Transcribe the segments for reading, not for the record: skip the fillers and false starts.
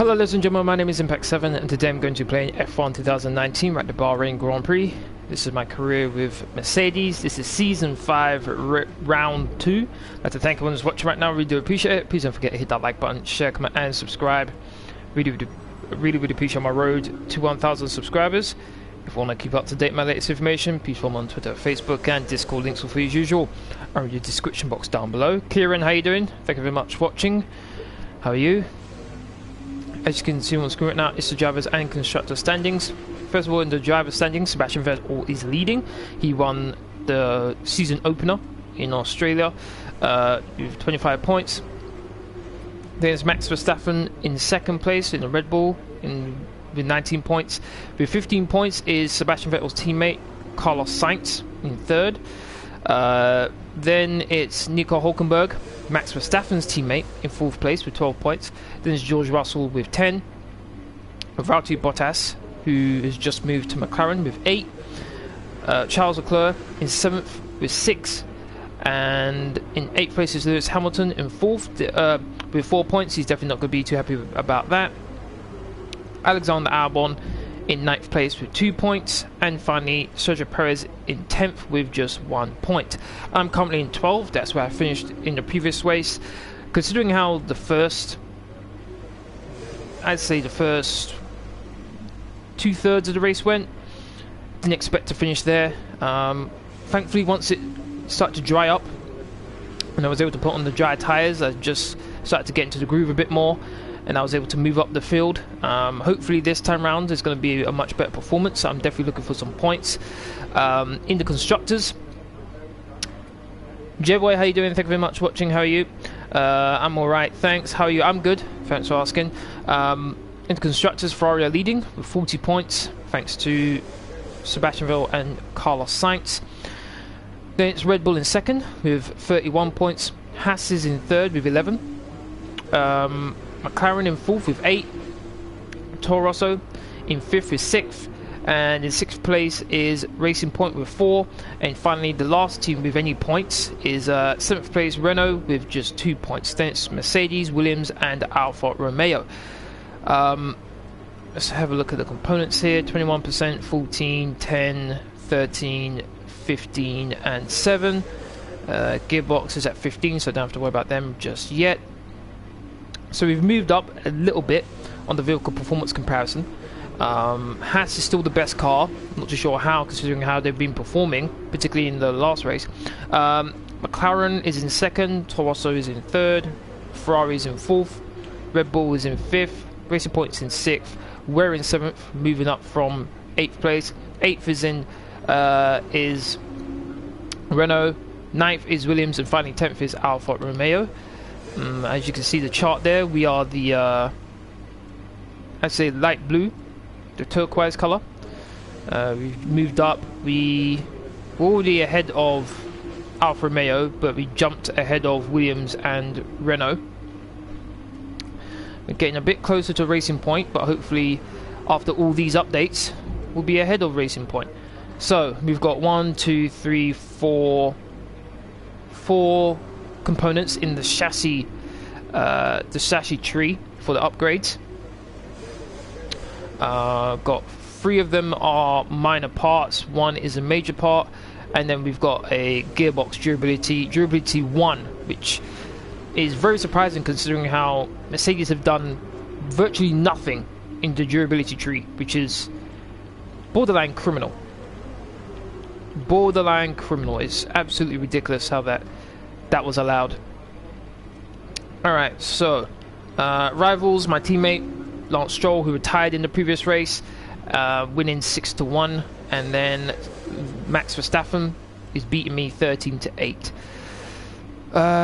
Hello ladies and gentlemen, my name is Impact7 and today I'm going to be playing F1 2019 at the Bahrain Grand Prix. This is my career with Mercedes. This is Season 5, Round 2. I'd like to thank everyone who's watching right now, really do appreciate it. Please don't forget to hit that like button, share, comment and subscribe. Really appreciate my road to 1,000 subscribers. If you want to keep up to date with my latest information, please follow me on Twitter, Facebook and Discord. Links will be as usual are in the description box down below. Kieran, how you doing? Thank you very much for watching. How are you? As you can see on screen right now, it's the drivers and constructor standings. First of all, in the driver standings, Sebastian Vettel is leading. He won the season opener in Australia with 25 points. There's Max Verstappen in second place in the Red Bull with 19 points. With 15 points is Sebastian Vettel's teammate Carlos Sainz in third. Then it's Nico Hulkenburg, Max Verstappen's teammate, in fourth place with 12 points. Then it's George Russell with 10. Valtteri Bottas, who has just moved to McLaren, with 8. Charles Leclerc in 7th with 6. And in 8th place is Lewis Hamilton in 4th with 4 points. He's definitely not going to be too happy about that. Alexander Albon in 9th place with 2 points, and finally Sergio Perez in 10th with just 1 point. I'm currently in 12th, that's where I finished in the previous race. Considering how the first 2/3 of the race went, didn't expect to finish there. Thankfully, once it started to dry up and I was able to put on the dry tyres, I just started to get into the groove a bit more and I was able to move up the field. Hopefully this time round there's going to be a much better performance. I'm definitely looking for some points. In the constructors, J-Boy, how you doing? Thank you very much for watching. How are you? I'm alright, thanks. How are you? I'm good, thanks for asking. In the constructors, Ferrari are leading with 40 points thanks to Sebastian Vettel and Carlos Sainz. Then it's Red Bull in second with 31 points. Haas is in third with 11. McLaren in 4th with 8. Toro Rosso in 5th with 6. And in 6th place is Racing Point with 4. And finally the last team with any points is 7th place Renault with just 2 points. Then it's Mercedes, Williams and Alfa Romeo. Let's have a look at the components here. 21%, 14, 10, 13, 15 and 7. Gearbox is at 15, so I don't have to worry about them just yet. So we've moved up a little bit on the vehicle performance comparison. Haas is still the best car. Not too sure how, considering how they've been performing, particularly in the last race. McLaren is in second, Toro Rosso is in third, Ferrari is in 4th, Red Bull is in 5th, Racing Point is in 6th, we're in 7th, moving up from 8th place. 8th is Renault, 9th is Williams, and finally 10th is Alfa Romeo. As you can see the chart there, we are the I'd say light blue, the turquoise color. We've moved up. We were already ahead of Alfa Romeo, but we jumped ahead of Williams and Renault. We're getting a bit closer to Racing Point, but hopefully after all these updates we'll be ahead of Racing Point. So we've got 1, 2, 3, 4 components in the chassis tree for the upgrades. Got 3 of them are minor parts, 1 is a major part, and then we've got a gearbox durability 1, which is very surprising considering how Mercedes have done virtually nothing in the durability tree, which is borderline criminal. It's absolutely ridiculous how that was allowed. Alright, so rivals, my teammate Lance Stroll, who retired in the previous race, winning 6-1, and then Max Verstappen is beating me 13-8.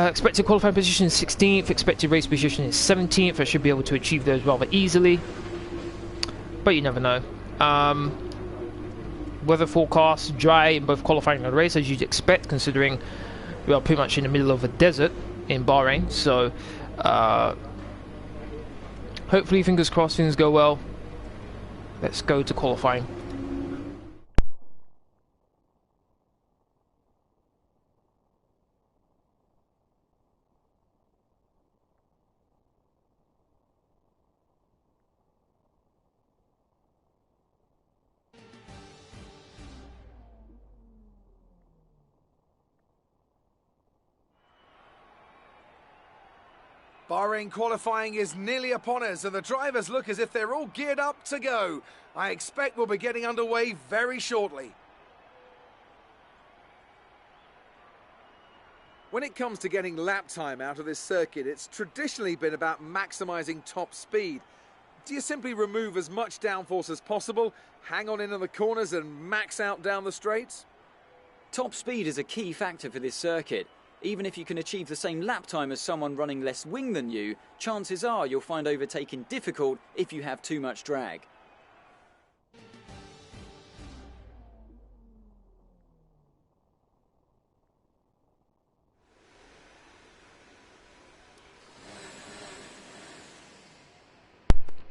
Expected qualifying position is 16th, expected race position is 17th. I should be able to achieve those rather easily, but you never know. Weather forecast, dry in both qualifying and race, as you'd expect, considering we are pretty much in the middle of a desert in Bahrain. So hopefully, fingers crossed, things go well. Let's go to qualifying. Bahrain qualifying is nearly upon us and the drivers look as if they're all geared up to go. I expect we'll be getting underway very shortly. When it comes to getting lap time out of this circuit, it's traditionally been about maximising top speed. Do you simply remove as much downforce as possible, hang on into the corners and max out down the straights? Top speed is a key factor for this circuit. Even if you can achieve the same lap time as someone running less wing than you, chances are you'll find overtaking difficult if you have too much drag.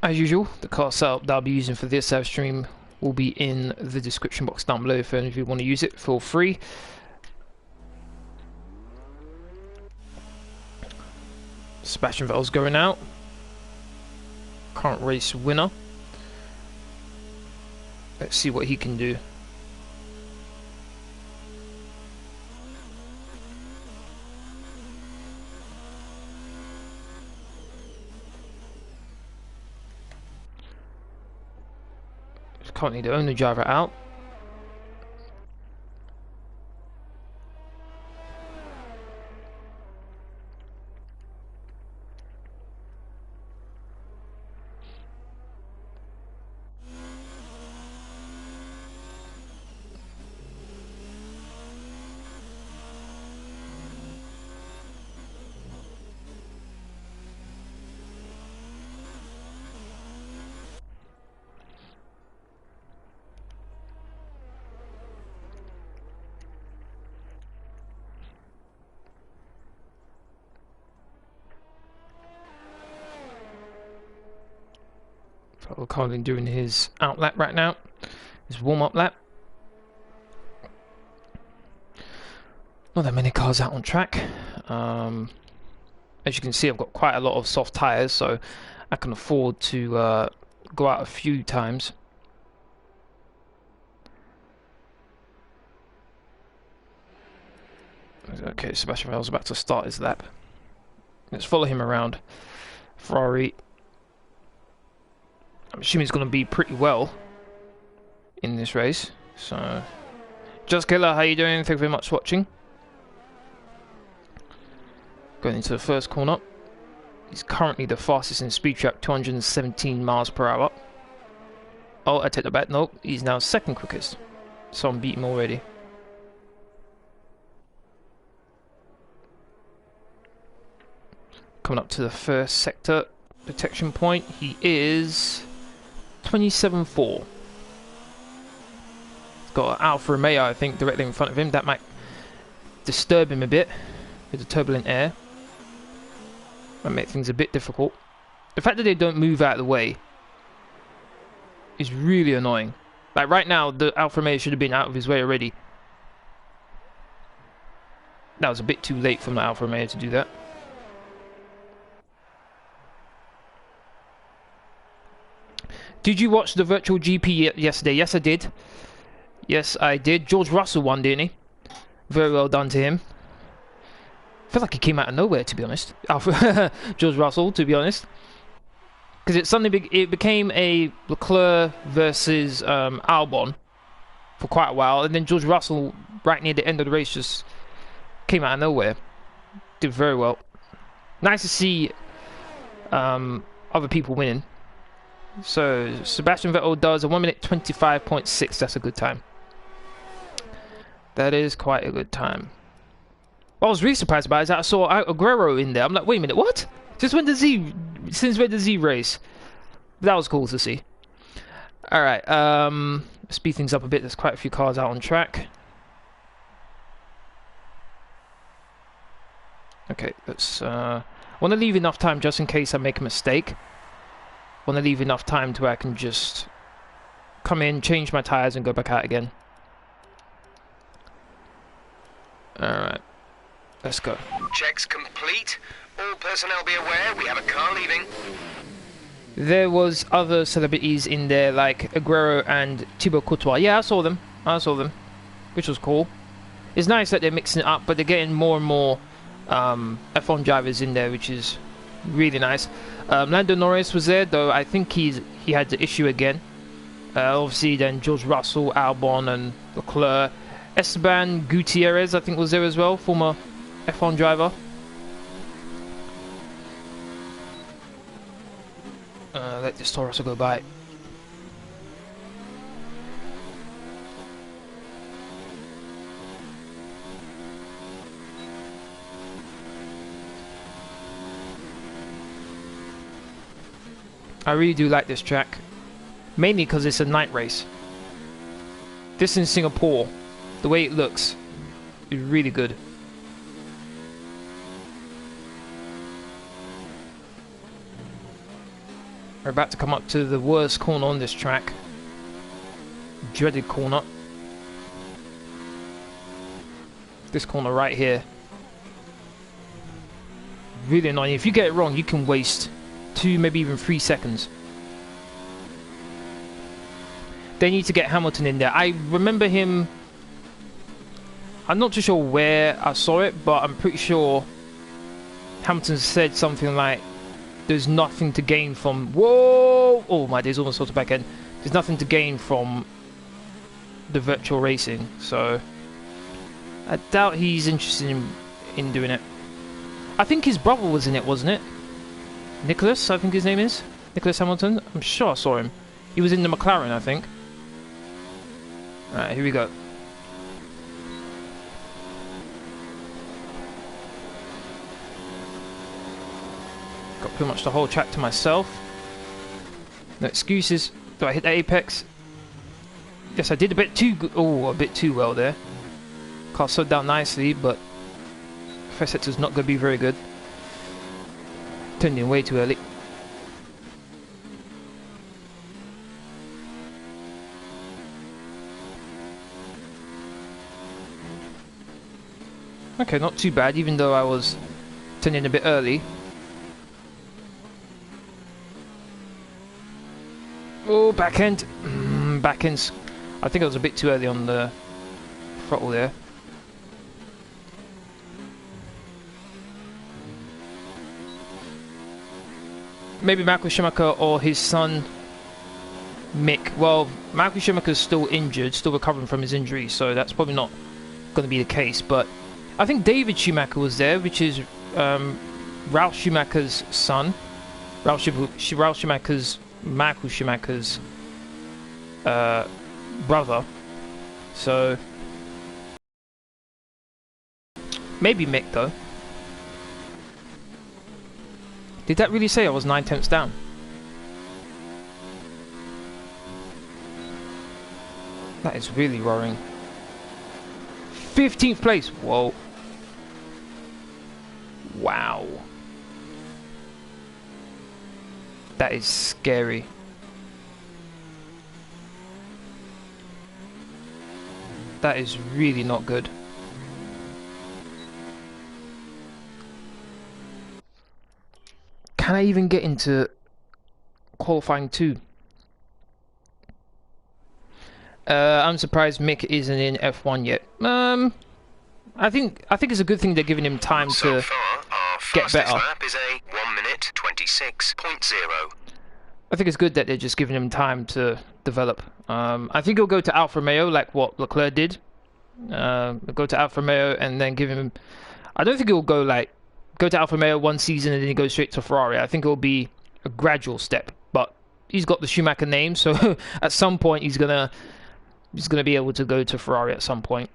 As usual, the car setup that I'll be using for this live stream will be in the description box down below if any of you want to use it, feel free. Sebastian Vettel's going out. Current race winner. Let's see what he can do. Currently the only driver out. Currently doing his out lap right now, his warm-up lap. Not that many cars out on track. As you can see, I've got quite a lot of soft tyres, so I can afford to go out a few times. Okay, Sebastian Vettel's about to start his lap. Let's follow him around. Ferrari, I'm assuming he's going to be pretty well in this race. So, Just Killer, how you doing? Thank you very much for watching. Going into the first corner. He's currently the fastest in speed trap, 217 miles per hour. Oh, I take that back. Nope, he's now second quickest. So I'm beating him already. Coming up to the first sector protection point, he is 27.4. Got an Alfa Romeo, I think, directly in front of him. That might disturb him a bit with the turbulent air. Might make things a bit difficult. The fact that they don't move out of the way is really annoying. Like right now, the Alfa Romeo should have been out of his way already. That was a bit too late from the Alfa Romeo to do that. Did you watch the virtual GP yesterday? Yes, I did. Yes, I did. George Russell won, didn't he? Very well done to him. I feel like he came out of nowhere, to be honest. George Russell, to be honest. Because it became a Leclerc versus Albon for quite a while. And then George Russell, right near the end of the race, just came out of nowhere. Did very well. Nice to see other people winning. So, Sebastian Vettel does a 1 minute 25.6. That's a good time. That is quite a good time. What I was really surprised about is that I saw Aguero in there. I'm like, wait a minute, what? Since when does he race? That was cool to see. Alright, speed things up a bit. There's quite a few cars out on track. Okay, let's want to leave enough time just in case I make a mistake. Want to leave enough time to where I can just come in, change my tyres and go back out again. Alright, let's go. Checks complete. All personnel be aware, we have a car leaving. There was other celebrities in there like Aguero and Thibaut Courtois. Yeah, I saw them, which was cool. It's nice that they're mixing it up, but they're getting more and more F1 drivers in there, which is Really nice. Lando Norris was there, though I think he had the issue again. Obviously, then George Russell, Albon, and Leclerc. Esteban Gutierrez, I think, was there as well, former F1 driver. Let this Taurus go by. I really do like this track, mainly because it's a night race. This in Singapore, the way it looks, is really good. We're about to come up to the worst corner on this track. Dreaded corner. This corner right here. Really annoying. If you get it wrong, you can waste 2, maybe even 3 seconds. They need to get Hamilton in there. I remember him. I'm not too sure where I saw it, but I'm pretty sure Hamilton said something like, there's nothing to gain from... Whoa! Oh my days, almost got the back end. There's nothing to gain from the virtual racing, so I doubt he's interested in doing it. I think his brother was in it, wasn't it? Nicholas, I think his name is. Nicholas Hamilton. I'm sure I saw him. He was in the McLaren, I think. Alright, here we go. Got pretty much the whole track to myself. No excuses. Do I hit the apex? Yes, I did a bit too a bit too well there. Car slowed down nicely, but first sector's not going to be very good. Turned in way too early. Okay, not too bad, even though I was turning in a bit early. Oh, back end. Back end's... I think I was a bit too early on the throttle there. Maybe Michael Schumacher or his son Mick. Well, Michael Schumacher's still injured, still recovering from his injury, so that's probably not going to be the case. But I think David Schumacher was there, which is Ralf Schumacher's son. Ralf Schumacher's, Michael Schumacher's brother. So maybe Mick though. Did that really say I was 9/10 down? That is really worrying. 15th place. Whoa. Wow. That is scary. That is really not good. Can I even get into qualifying 2? I'm surprised Mick isn't in F1 yet. I think it's a good thing they're giving him time to get better. Lap is a 1:26.0. I think it's good that they're just giving him time to develop. I think he'll go to Alfa Romeo like what Leclerc did. Go to Alfa Romeo and then give him... I don't think he'll go to Alfa Romeo one season and then he goes straight to Ferrari. I think it'll be a gradual step. But he's got the Schumacher name, so at some point he's gonna be able to go to Ferrari at some point.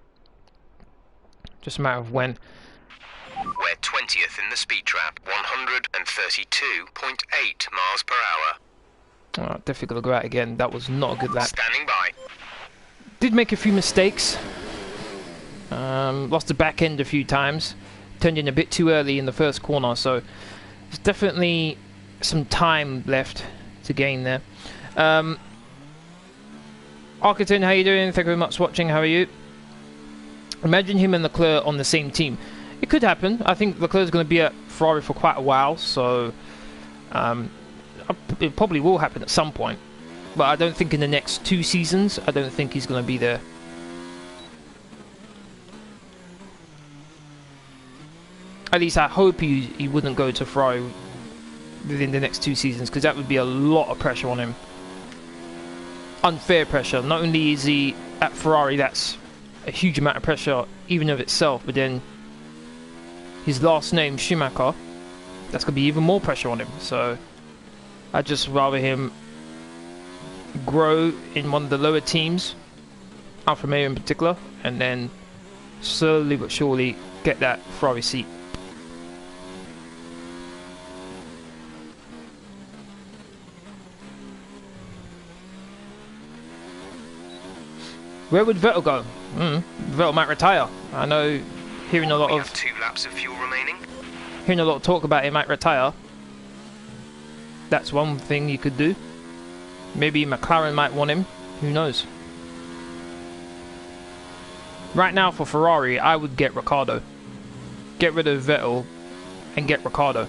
Just a matter of when. We're 20th in the speed trap, 132.8 miles per hour. Oh, definitely gonna go out again. That was not a good lap. Standing by. Did make a few mistakes. Lost the back end a few times. Turned in a bit too early in the first corner, so there's definitely some time left to gain there. Arkiton, how you doing? Thank you very much for watching. How are you? Imagine him and Leclerc on the same team. It could happen. I think Leclerc's going to be at Ferrari for quite a while, so it probably will happen at some point. But I don't think in the next 2 seasons, I don't think he's going to be there. At least I hope he wouldn't go to Ferrari within the next 2 seasons, because that would be a lot of pressure on him. Unfair pressure. Not only is he at Ferrari, that's a huge amount of pressure even of itself, but then his last name, Schumacher, that's going to be even more pressure on him. So I'd just rather him grow in one of the lower teams, Alfa Romeo in particular, and then slowly but surely get that Ferrari seat. Where would Vettel go? Vettel might retire. I know, hearing a lot of 2 laps of fuel remaining. Hearing a lot of talk about he might retire. That's one thing you could do. Maybe McLaren might want him. Who knows? Right now for Ferrari, I would get Ricciardo. Get rid of Vettel and get Ricciardo.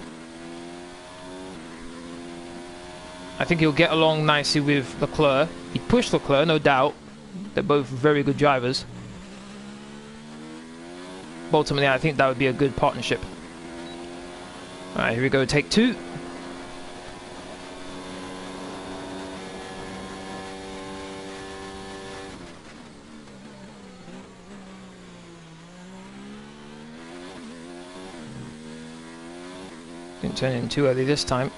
I think he'll get along nicely with Leclerc. He'd push Leclerc, no doubt. They're both very good drivers. But ultimately, I think that would be a good partnership. Alright, here we go, take 2. Didn't turn in too early this time.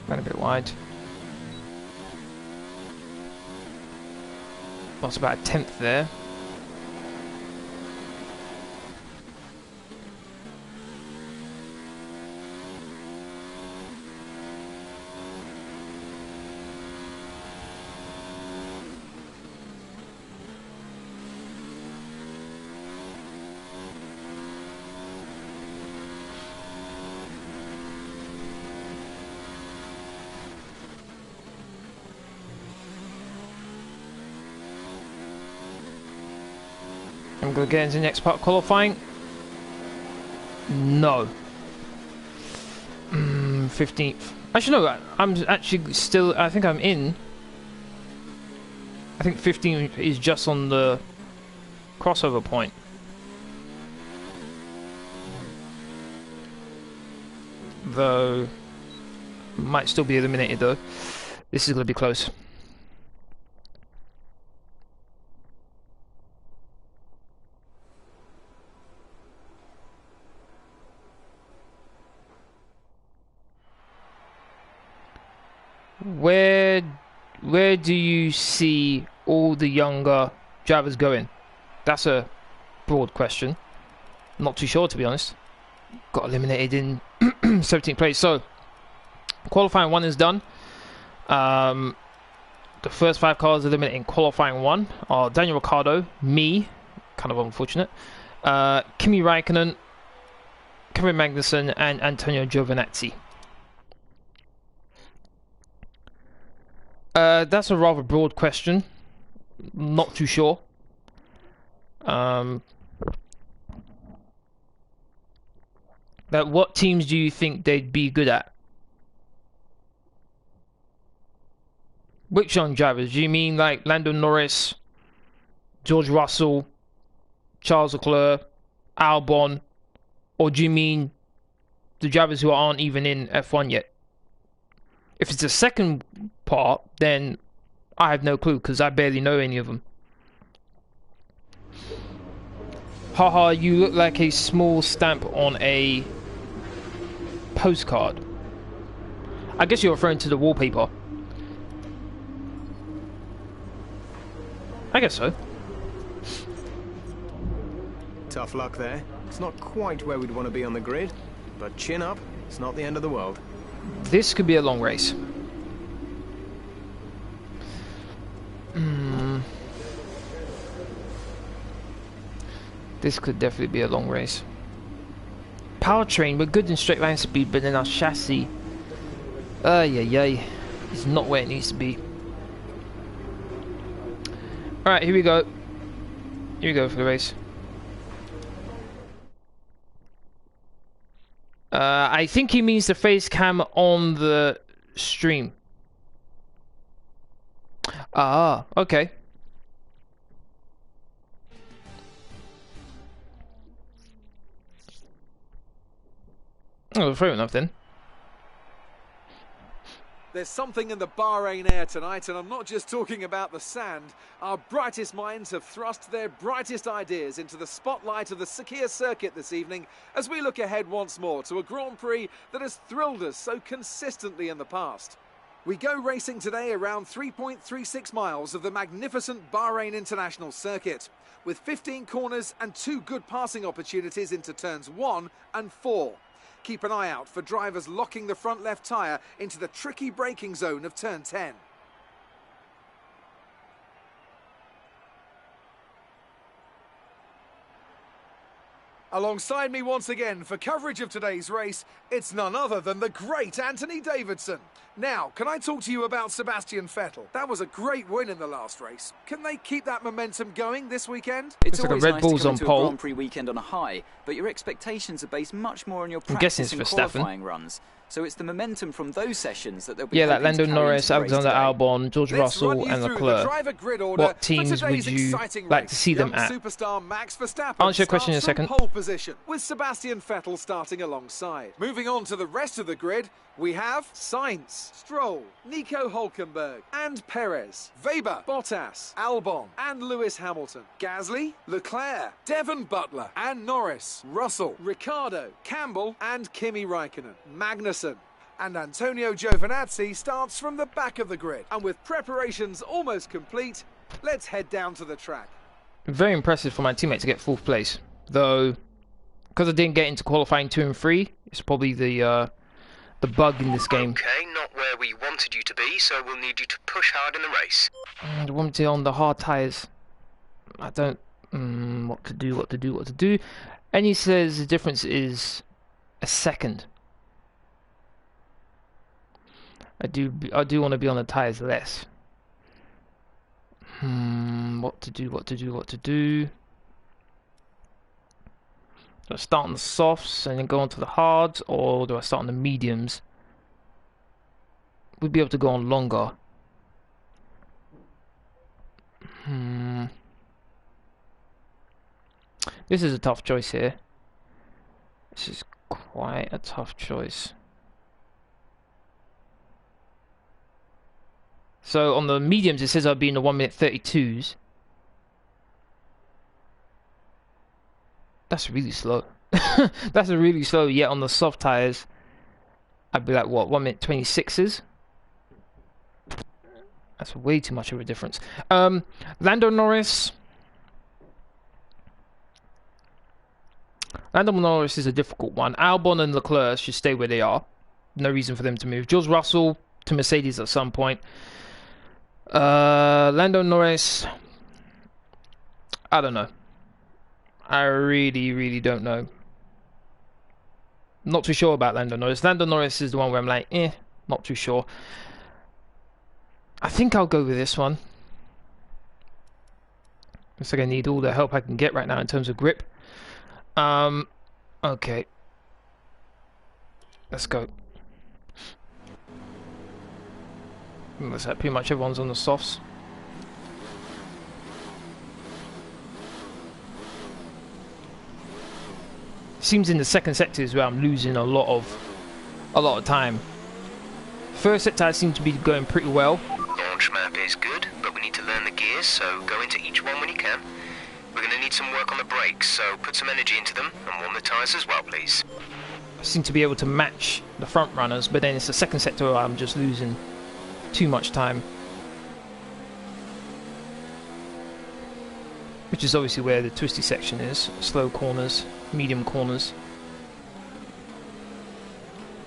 Ran a bit wide. Lost about a 10th there. I'm going to get into the next part of qualifying. No. 15th. Actually, no, I'm actually still, I think I'm in. I think 15th is just on the crossover point. Though, might still be eliminated though. This is going to be close. Where do you see all the younger drivers going? That's a broad question. Not too sure, to be honest. Got eliminated in 17th place. So qualifying 1 is done. The first 5 cars eliminated in qualifying 1 are Daniel Ricciardo, me, kind of unfortunate, Kimi Raikkonen, Kevin Magnussen, and Antonio Giovinazzi. That's a rather broad question. Not too sure. But what teams do you think they'd be good at? Which young drivers? Do you mean like Lando Norris, George Russell, Charles Leclerc, Albon? Or do you mean the drivers who aren't even in F1 yet? If it's the second part, then I have no clue because I barely know any of them. Haha, you look like a small stamp on a postcard. I guess you're referring to the wallpaper. I guess so. Tough luck there. It's not quite where we'd want to be on the grid, but chin up, it's not the end of the world. This could be a long race. This could definitely be a long race. Powertrain, we're good in straight line speed, but then our chassis Yeah. It's not where it needs to be. Alright, here we go. Here we go for the race. I think he means the face cam on the stream. Ah, okay. Oh, fair enough then. There's something in the Bahrain air tonight, and I'm not just talking about the sand. Our brightest minds have thrust their brightest ideas into the spotlight of the Sakhir circuit this evening as we look ahead once more to a Grand Prix that has thrilled us so consistently in the past. We go racing today around 3.36 miles of the magnificent Bahrain International Circuit, with 15 corners and 2 good passing opportunities into turns 1 and 4. Keep an eye out for drivers locking the front left tyre into the tricky braking zone of turn 10. Alongside me once again for coverage of today's race, it's none other than the great Anthony Davidson. Now, can I talk to you about Sebastian Vettel? That was a great win in the last race. Can they keep that momentum going this weekend? It's like always a Red nice Bull's to come on into pole. a Grand Prix weekend on a high, but your expectations are based much more on your I'm guessing practice it's and Verstappen. qualifying runs. So it's the momentum from those sessions that they'll be Yeah, like hoping to Lando carry Norris, into the race Alexander today. Albon, George Let's run Russell, you and through the Leclerc. driver grid order What for teams today's would you exciting like race. to see them Young at? superstar Max Verstappen Answer your question in a starts from second. pole position, with Sebastian Vettel starting alongside. Moving on to the rest of the grid, we have Sainz, Stroll, Nico Hulkenburg, and Perez, Weber, Bottas, Albon, and Lewis Hamilton, Gasly, Leclerc, Devon Butler, and Norris, Russell, Ricciardo, Campbell, and Kimi Raikkonen, Magnussen. And Antonio Giovinazzi starts from the back of the grid. And with preparations almost complete, let's head down to the track. Very impressive for my teammate to get 4th place. Though, because I didn't get into qualifying 2 and 3, it's probably the bug in this game. Okay, not where we wanted you to be, so we'll need you to push hard in the race. I want to on the hard tyres. I don't... what to do. And he says the difference is a second. I do want to be on the tyres less. What to do. Do I start on the softs and then go on to the hards, or do I start on the mediums? We'd be able to go on longer. This is a tough choice here. This is quite a tough choice. So on the mediums it says I'll be in the 1:32. That's really slow. That's really slow. Yet on the soft tyres I'd be like, what, 1:26s? That's way too much of a difference. Lando Norris. Lando Norris is a difficult one. Albon and Leclerc should stay where they are. No reason for them to move. George Russell to Mercedes at some point. Lando Norris, I don't know. I really don't know. Not too sure about Lando Norris. Lando Norris is the one where I'm like, not too sure. I think I'll go with this one. Looks like I need all the help I can get right now in terms of grip. Okay. Let's go. Looks like pretty much everyone's on the softs. Seems in the second sector is where I'm losing a lot of time. First sector I seem to be going pretty well. Launch map is good, but we need to learn the gears, so go into each one when you can. We're going to need some work on the brakes, so put some energy into them and warm the tyres as well, please. I seem to be able to match the front runners, but then it's the second sector where I'm just losing too much time. Which is obviously where the twisty section is. Slow corners, medium corners.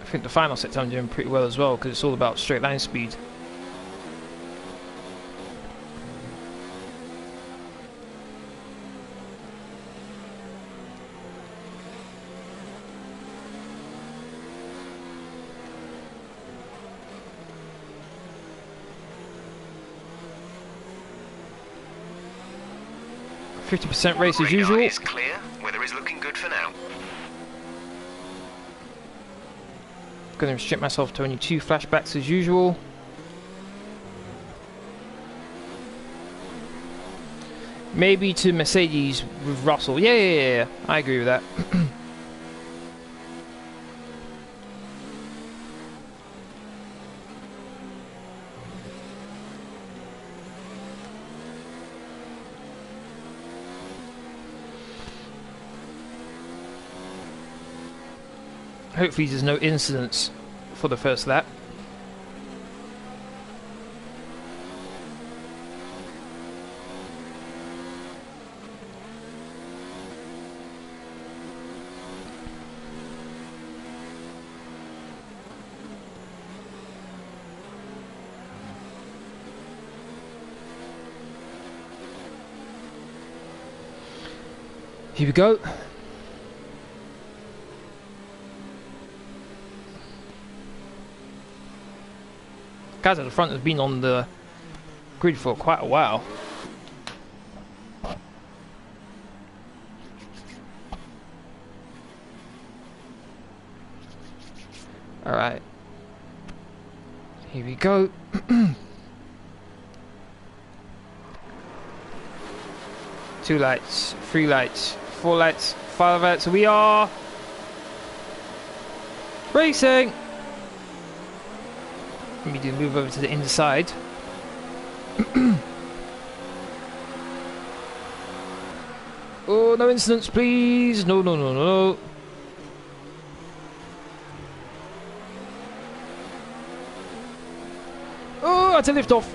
I think the final sector I'm doing pretty well as well, because it's all about straight line speed. 50% race as Radar usual. is clear. Weather is looking good for now. Going to restrict myself to only 2 flashbacks as usual. Maybe to Mercedes with Russell. Yeah. I agree with that. Hopefully there's no incidents for the first lap. Here we go. Guys at the front has been on the grid for quite a while. Alright. Here we go. 2 lights, 3 lights, 4 lights, 5 lights. We are racing. Let me do move over to the inside. Oh, no incidents, please. No. Oh, I had to lift off.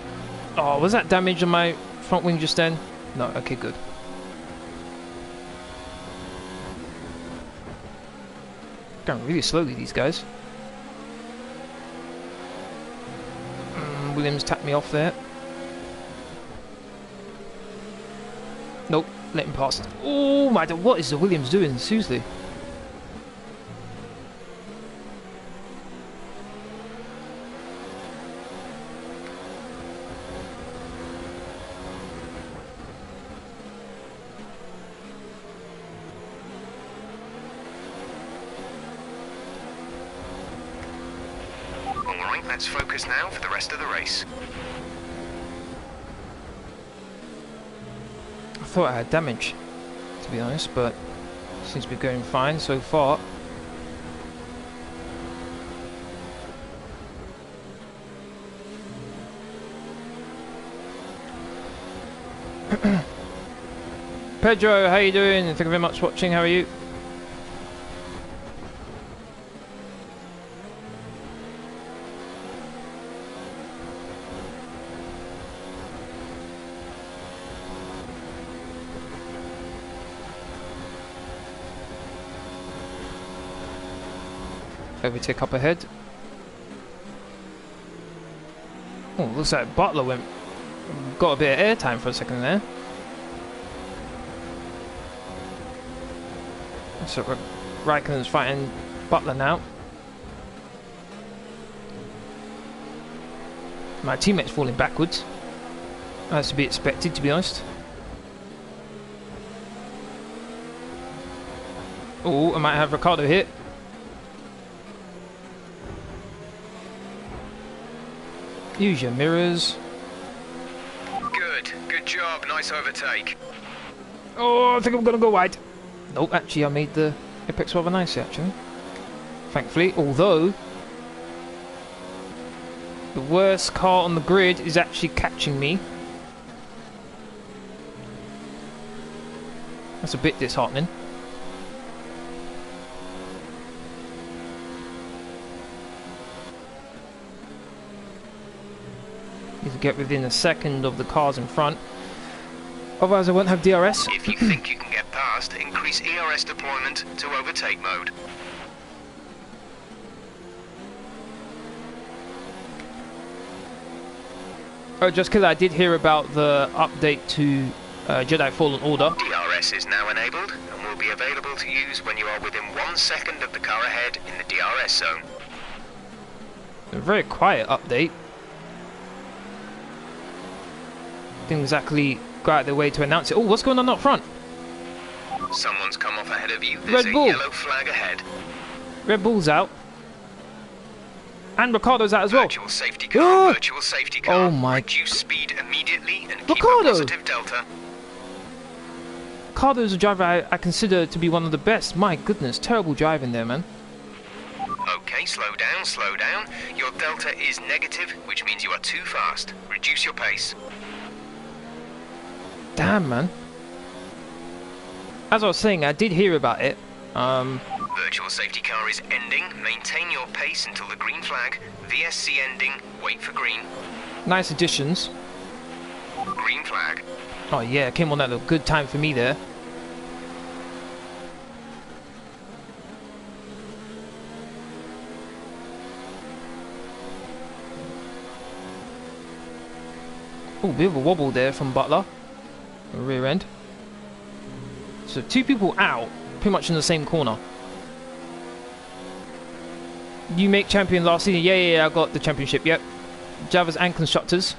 Oh, was that damage on my front wing just then? No, okay, good. Going really slowly, these guys. Williams tapped me off there. Nope, let him pass. Oh my god, what is the Williams doing? Seriously. Alright, let's focus now for the rest of the race. I thought I had damage, to be honest, but seems to be going fine so far. Pedro, how you doing? Thank you very much for watching. How are you? Overtake up ahead. Oh, looks like Butler got a bit of airtime for a second there. So Raikkonen's fighting Butler now. My teammate's falling backwards. That's to be expected, to be honest. Oh, I might have Ricciardo hit. Use your mirrors. Good job, nice overtake. Oh, I think I'm gonna go wide. Nope, actually I made the apex rather nicely, actually. Thankfully, although the worst car on the grid is actually catching me. That's a bit disheartening. Need to get within a second of the cars in front. Otherwise I won't have DRS. If you think you can get past, increase ERS deployment to overtake mode. Oh, just because I did hear about the update to Jedi Fallen Order. DRS is now enabled and will be available to use when you are within 1 second of the car ahead in the DRS zone. A very quiet update. didn't exactly go out of their way to announce it. Oh, what's going on up front? Someone's come off ahead of you. There's Red Bull. a yellow flag ahead. Red Bull's out. And Ricardo's out as well. Virtual safety car, virtual safety car. Oh my. Reduce speed immediately and keep Ricardo. a positive delta. Ricardo's a driver I consider to be one of the best. My goodness, terrible driving there, man. Okay, slow down, slow down. Your delta is negative, which means you are too fast. Reduce your pace. Damn, man. As I was saying, I did hear about it. Virtual safety car is ending. Maintain your pace until the green flag. VSC ending. Wait for green. Nice additions. Green flag. Oh yeah, it came on at a good time for me there. Oh, bit of a wobble there from Butler. Rear end. So 2 people out, pretty much in the same corner. You make champion last season? Yeah, I got the championship, yep. Drivers and Constructors.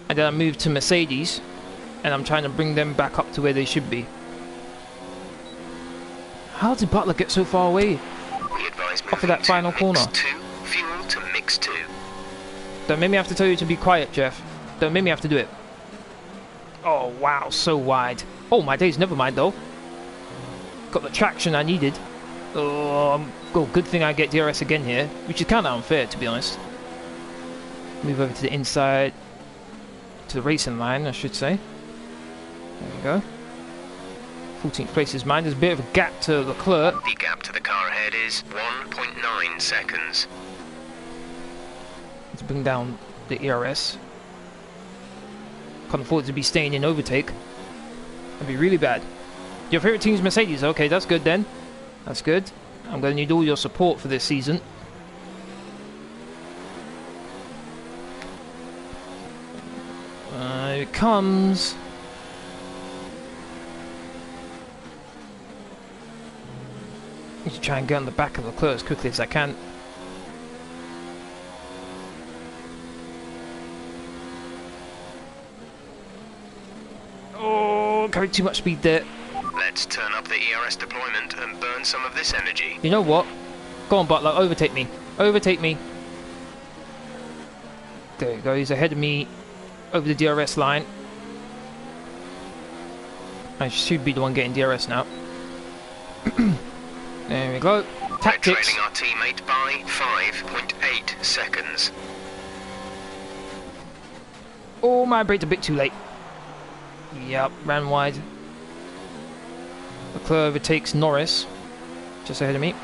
And then I moved to Mercedes. And I'm trying to bring them back up to where they should be. How did Butler get so far away? Off of that final corner. Mix 2, fuel to mix 2. Don't make me have to tell you to be quiet, Jeff. Don't make me have to do it. Oh, wow, so wide. Oh, my days, never mind, though. Got the traction I needed. Oh, good thing I get DRS again here, which is kind of unfair, to be honest. Move over to the inside. To the racing line, I should say. There we go. 14th place is mine. There's a bit of a gap to Leclerc. The gap to the car ahead is 1.9 seconds. To bring down the ERS. Can't afford to be staying in overtake. That'd be really bad. Your favourite team's Mercedes. Okay, that's good then. That's good. I'm going to need all your support for this season. Here it comes. Need to try and get on the back of Leclerc as quickly as I can. Oh, carried too much speed there. Let's turn up the ERS deployment and burn some of this energy. You know what? Go on, Butler, overtake me. Overtake me. There you go, he's ahead of me over the DRS line. I should be the one getting DRS now. There we go. Tactics. We're trailing our teammate by 5.8 seconds. Oh, my braked a bit too late. Yep, ran wide. Leclerc overtakes Norris, just ahead of me.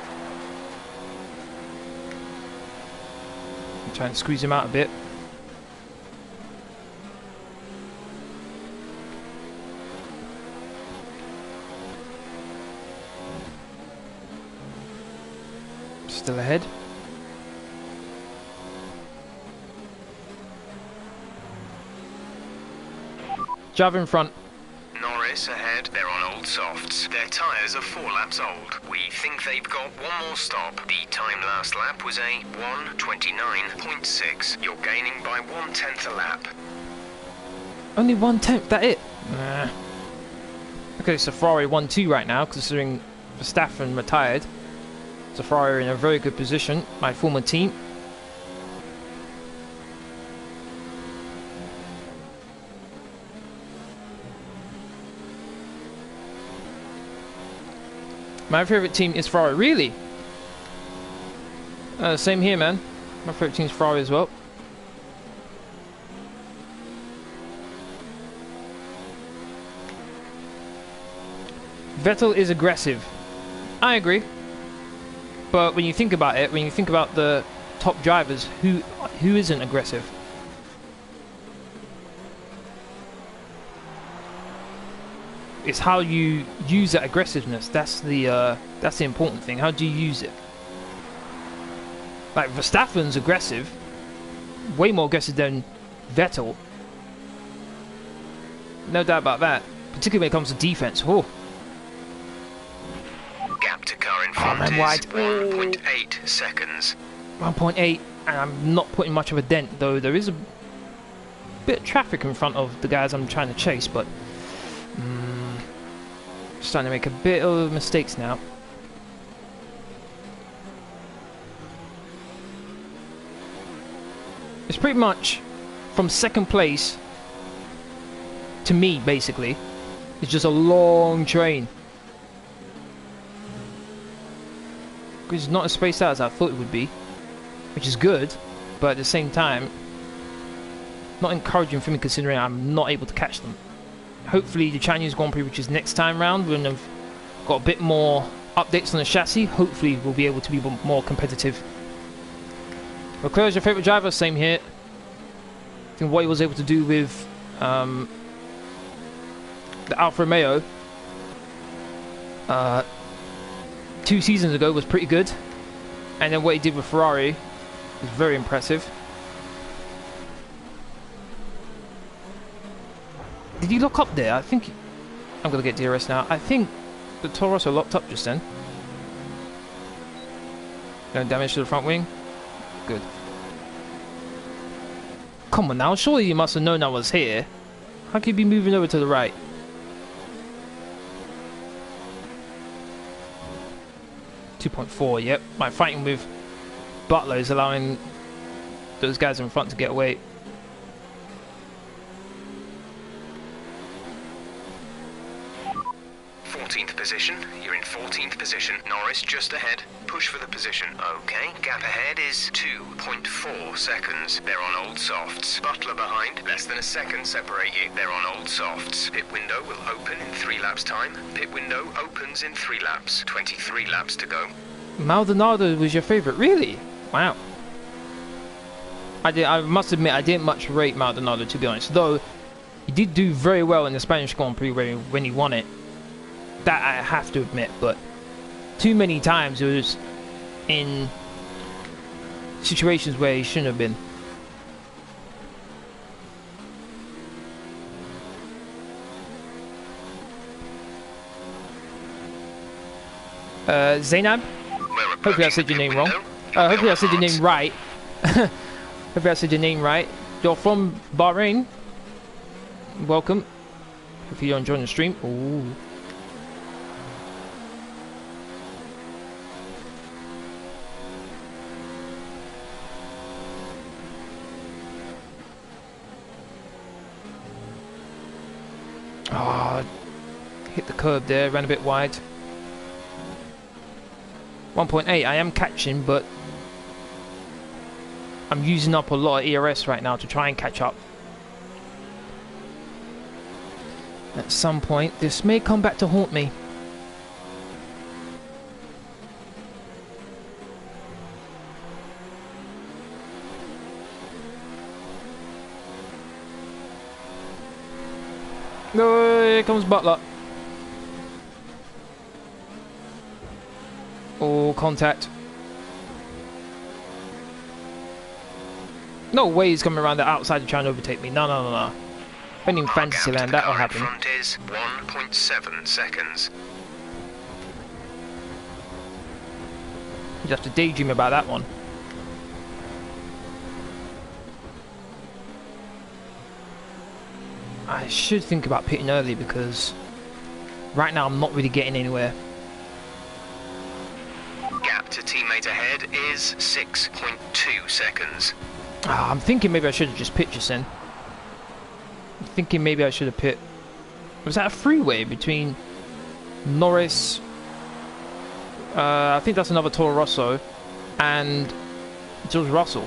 I'm trying to squeeze him out a bit. Still ahead. Java in front. Norris ahead. They're on old softs. Their tyres are 4 laps old. We think they've got one more stop. The time last lap was a 1:29.6. You're gaining by 1/10 a lap. Only 1/10, that it? Nah. Okay, so Ferrari 1-2 right now, considering Verstappen retired. So Ferrari in a very good position, my former team. My favourite team is Ferrari. Really? Same here, man. My favourite team is Ferrari as well. Vettel is aggressive. I agree. But when you think about it, when you think about the top drivers, who isn't aggressive? It's how you use that aggressiveness. That's the important thing. How do you use it? Like Verstappen's aggressive, way more aggressive than Vettel. No doubt about that. Particularly when it comes to defense. Oh. Gap to car in front is 1.8 seconds. 1.8, and I'm not putting much of a dent, though. There is a bit of traffic in front of the guys I'm trying to chase, but starting to make a bit of mistakes now. It's pretty much from second place to me, basically. It's just a long train. Because it's not as spaced out as I thought it would be, which is good, but at the same time, not encouraging for me considering I'm not able to catch them. Hopefully the Chinese Grand Prix, which is next time round, when they've got a bit more updates on the chassis, hopefully we'll be able to be more competitive. Leclerc's your favourite driver? Same here. I think what he was able to do with the Alfa Romeo 2 seasons ago was pretty good, and then what he did with Ferrari was very impressive. Did he lock up there? I think I'm gonna get DRS now. I think the Toro Rosso locked up just then. No damage to the front wing. Good. Come on now, surely you must have known I was here. How could you be moving over to the right? .4, yep. My fighting with Butler is allowing those guys in front to get away. Position. You're in 14th position. Norris just ahead. Push for the position. Okay. Gap ahead is 2.4 seconds. They're on old softs. Butler behind. Less than a second separate you. They're on old softs. Pit window will open in 3 laps time. Pit window opens in 3 laps. 23 laps to go. Maldonado was your favourite, really? Wow. I must admit I didn't much rate Maldonado, to be honest. Though he did do very well in the Spanish Grand Prix when he won it. That I have to admit, but too many times it was in situations where he shouldn't have been. Zainab? Hopefully I said your name wrong. Hopefully I said your name right. Hopefully I said your name right. You're from Bahrain. Welcome. Hopefully you're enjoying the stream. Ooh. Oh, hit the curb there, ran a bit wide. 1.8, I am catching, but I'm using up a lot of ERS right now to try and catch up. At some point, this may come back to haunt me. No, here comes Butler. Oh, contact. No way he's coming around the outside to try and overtake me. No, no, no, no. When in Fantasyland, that'll happen. Front is 1.7 seconds. You have to daydream about that one. I should think about pitting early because right now I'm not really getting anywhere. Gap to teammate ahead is 6.2 seconds. I'm thinking maybe I should have just pit just then. I'm thinking maybe I should have pit. Was that a freeway between Norris? I think that's another Toro Rosso and George Russell.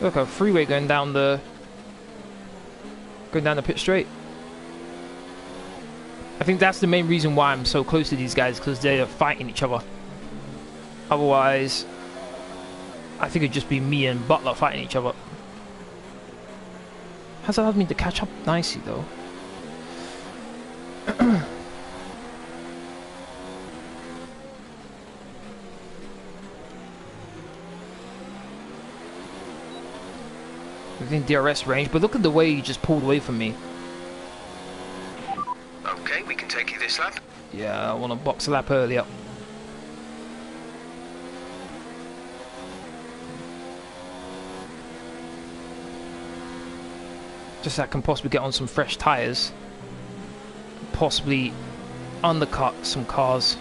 Look, a freeway going down the pit straight. I think that's the main reason why I'm so close to these guys, because they are fighting each other. Otherwise, I think it'd just be me and Butler fighting each other. Has allowed me to catch up nicely though. Within DRS range, but look at the way he just pulled away from me. Okay, we can take you this lap. Yeah, I want to box a lap earlier. Just so I can possibly get on some fresh tyres. Possibly undercut some cars.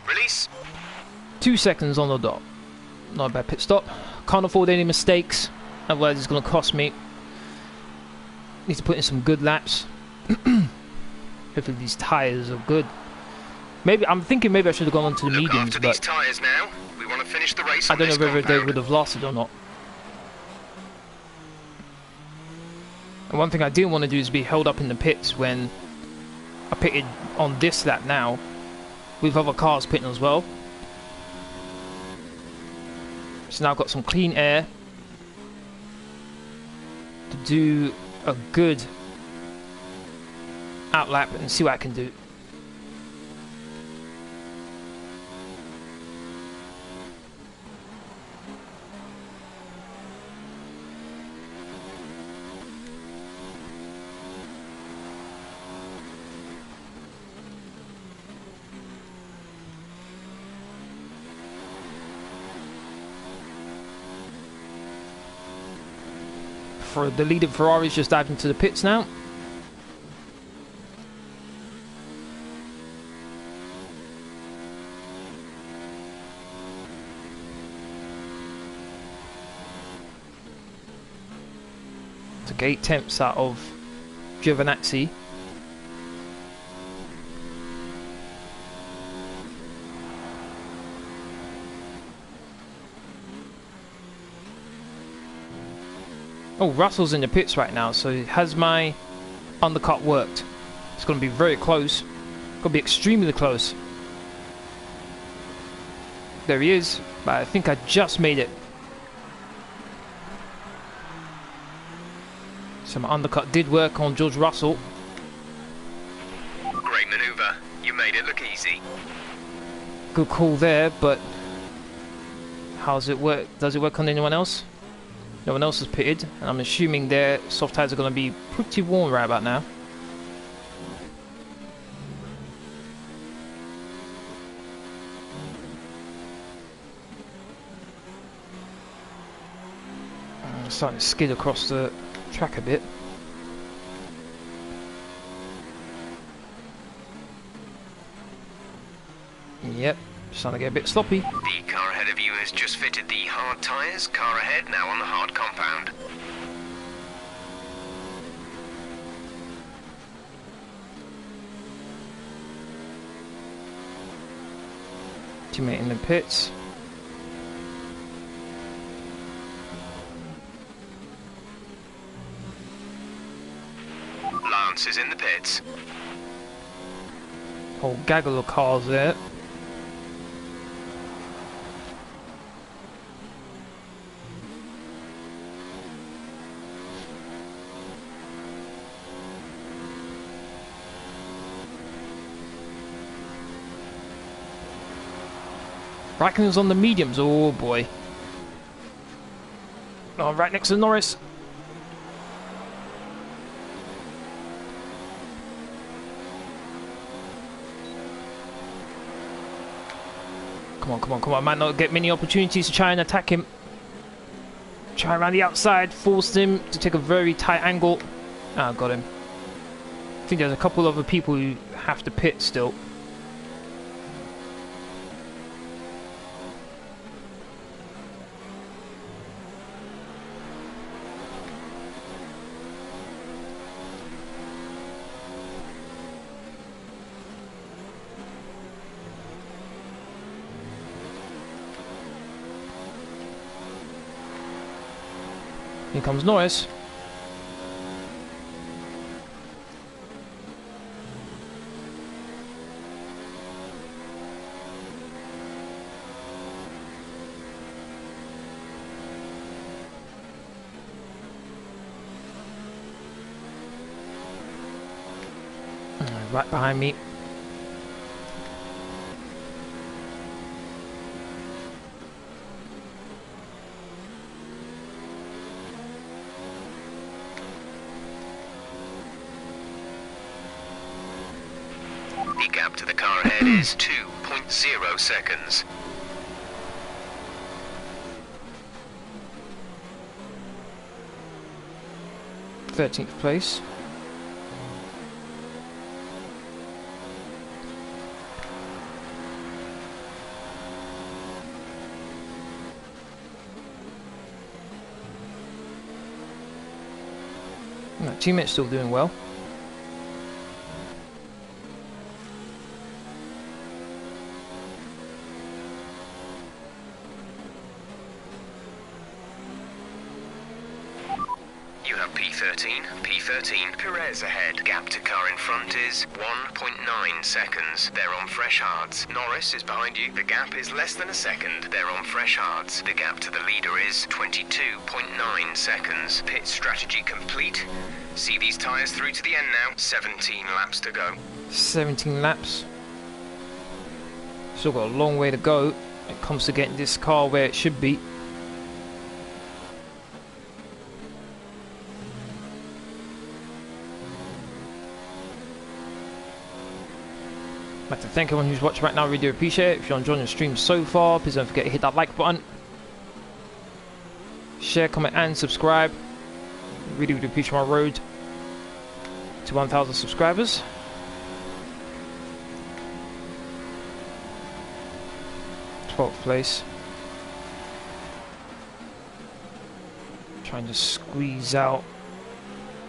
Release. 2 seconds on the dot. Not a bad pit stop. Can't afford any mistakes, otherwise it's going to cost me. Need to put in some good laps. Hopefully these tyres are good. Maybe I'm thinking maybe I should have gone on to the mediums, after but these tyres now. We want to finish the race. I don't know whether they would have lasted or not. And one thing I didn't want to do is be held up in the pits when I pitted on this lap now, with other cars pitting as well. So now I've got some clean air to do a good outlap and see what I can do. For the leader Ferrari's just dived into the pits now. Took 8 tenths out of Giovinazzi. Oh, Russell's in the pits right now, so has my undercut worked? It's going to be very close. Going to be extremely close. There he is, but I think I just made it. So my undercut did work on George Russell. Great manoeuvre. You made it look easy. Good call there, but how's it work? Does it work on anyone else? No one else has pitted, and I'm assuming their soft tyres are going to be pretty warm right about now. I'm starting to skid across the track a bit. Yep, starting to get a bit sloppy. The car ahead of you has just fitted the hard tyres. Car ahead now on the hard compound. Teammate in the pits. Lance is in the pits. Whole gaggle of cars there. Raikkonen's on the mediums, oh boy. Oh, right next to Norris. Come on, come on, come on. Might not get many opportunities to try and attack him. Try around the outside, forced him to take a very tight angle. Ah, got him. I think there's a couple other people who have to pit still. Here comes Norris. Right behind me. gap to the car ahead is 2.0 seconds. .13th place. No, teammate's still doing well. You have P13, Perez ahead. Gap to car in front is 1.9 seconds. They're on fresh hards. Norris is behind you. The gap is less than a second. They're on fresh hards. The gap to the leader is 22.9 seconds. Pit strategy complete. See these tyres through to the end now. 17 laps to go. 17 laps. Still got a long way to go when it comes to getting this car where it should be. I'd like to thank everyone who's watching right now. Really do appreciate it. If you're enjoying the stream so far, please don't forget to hit that like button, share, comment and subscribe. Really would appreciate my road to 1,000 subscribers. Twelfth place. Trying to squeeze out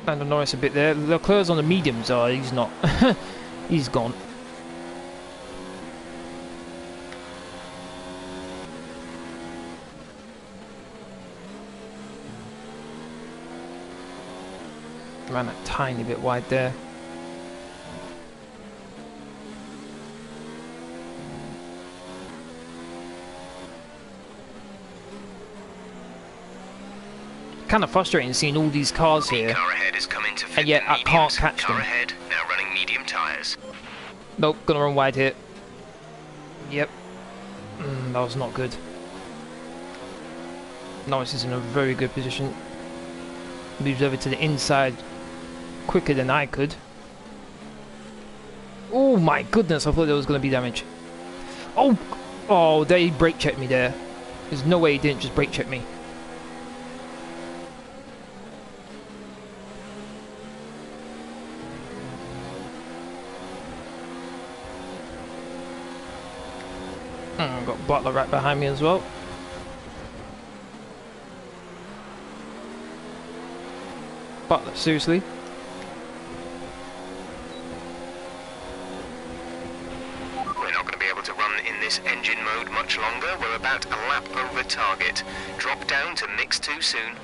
Lando Norris a bit there. Leclerc's on the mediums. Oh, he's not. He's gone. Ran a tiny bit wide there. Kind of frustrating seeing all these cars here, car ahead is coming to fit and yet I can't catch car them. ahead, now running medium tyres. Nope, gonna run wide here. Yep. That was not good. Norris is in a very good position. Moves over to the inside quicker than I could. Oh my goodness, I thought there was going to be damage. Oh, they brake checked me there. There's no way he didn't just brake check me. Got Butler right behind me as well. Butler, seriously? We're not going to be able to run in this engine mode much longer. We're about a lap over target. Drop down to mix too soon.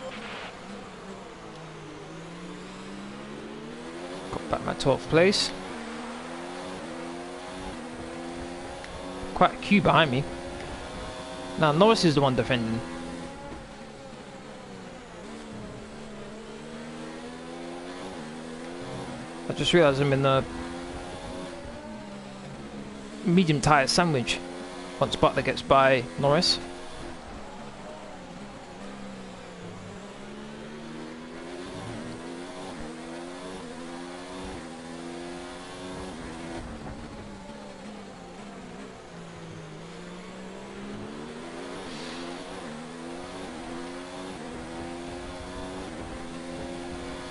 Got back my 12th place. Quite a queue behind me. Now Norris is the one defending. I just realised I'm in the medium tyre sandwich once Butler gets by Norris.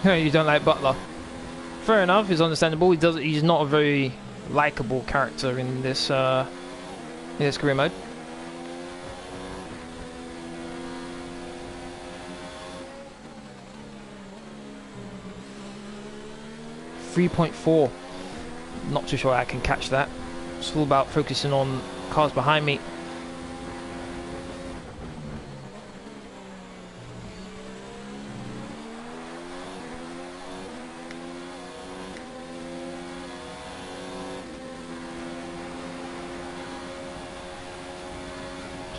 You don't like Butler? Fair enough, it's understandable. He's not a very likable character in this career mode. .4. Not too sure I can catch that. It's all about focusing on cars behind me.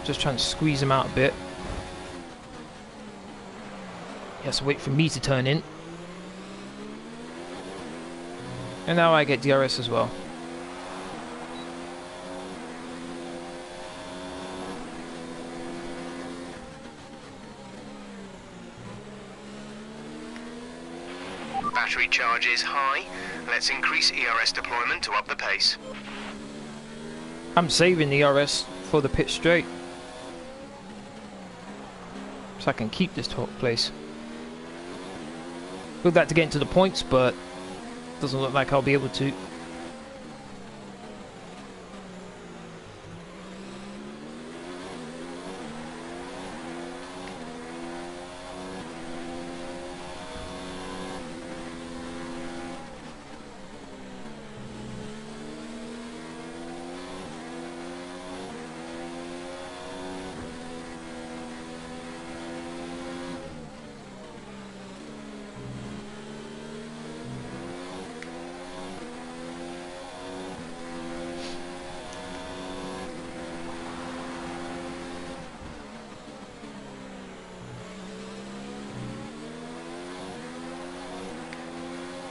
Just trying to squeeze him out a bit. He has to wait for me to turn in. And now I get DRS as well. Battery charge is high. Let's increase ERS deployment to up the pace. I'm saving the RS for the pit straight, so I can keep this top place. Would like to get into the points, but doesn't look like I'll be able to.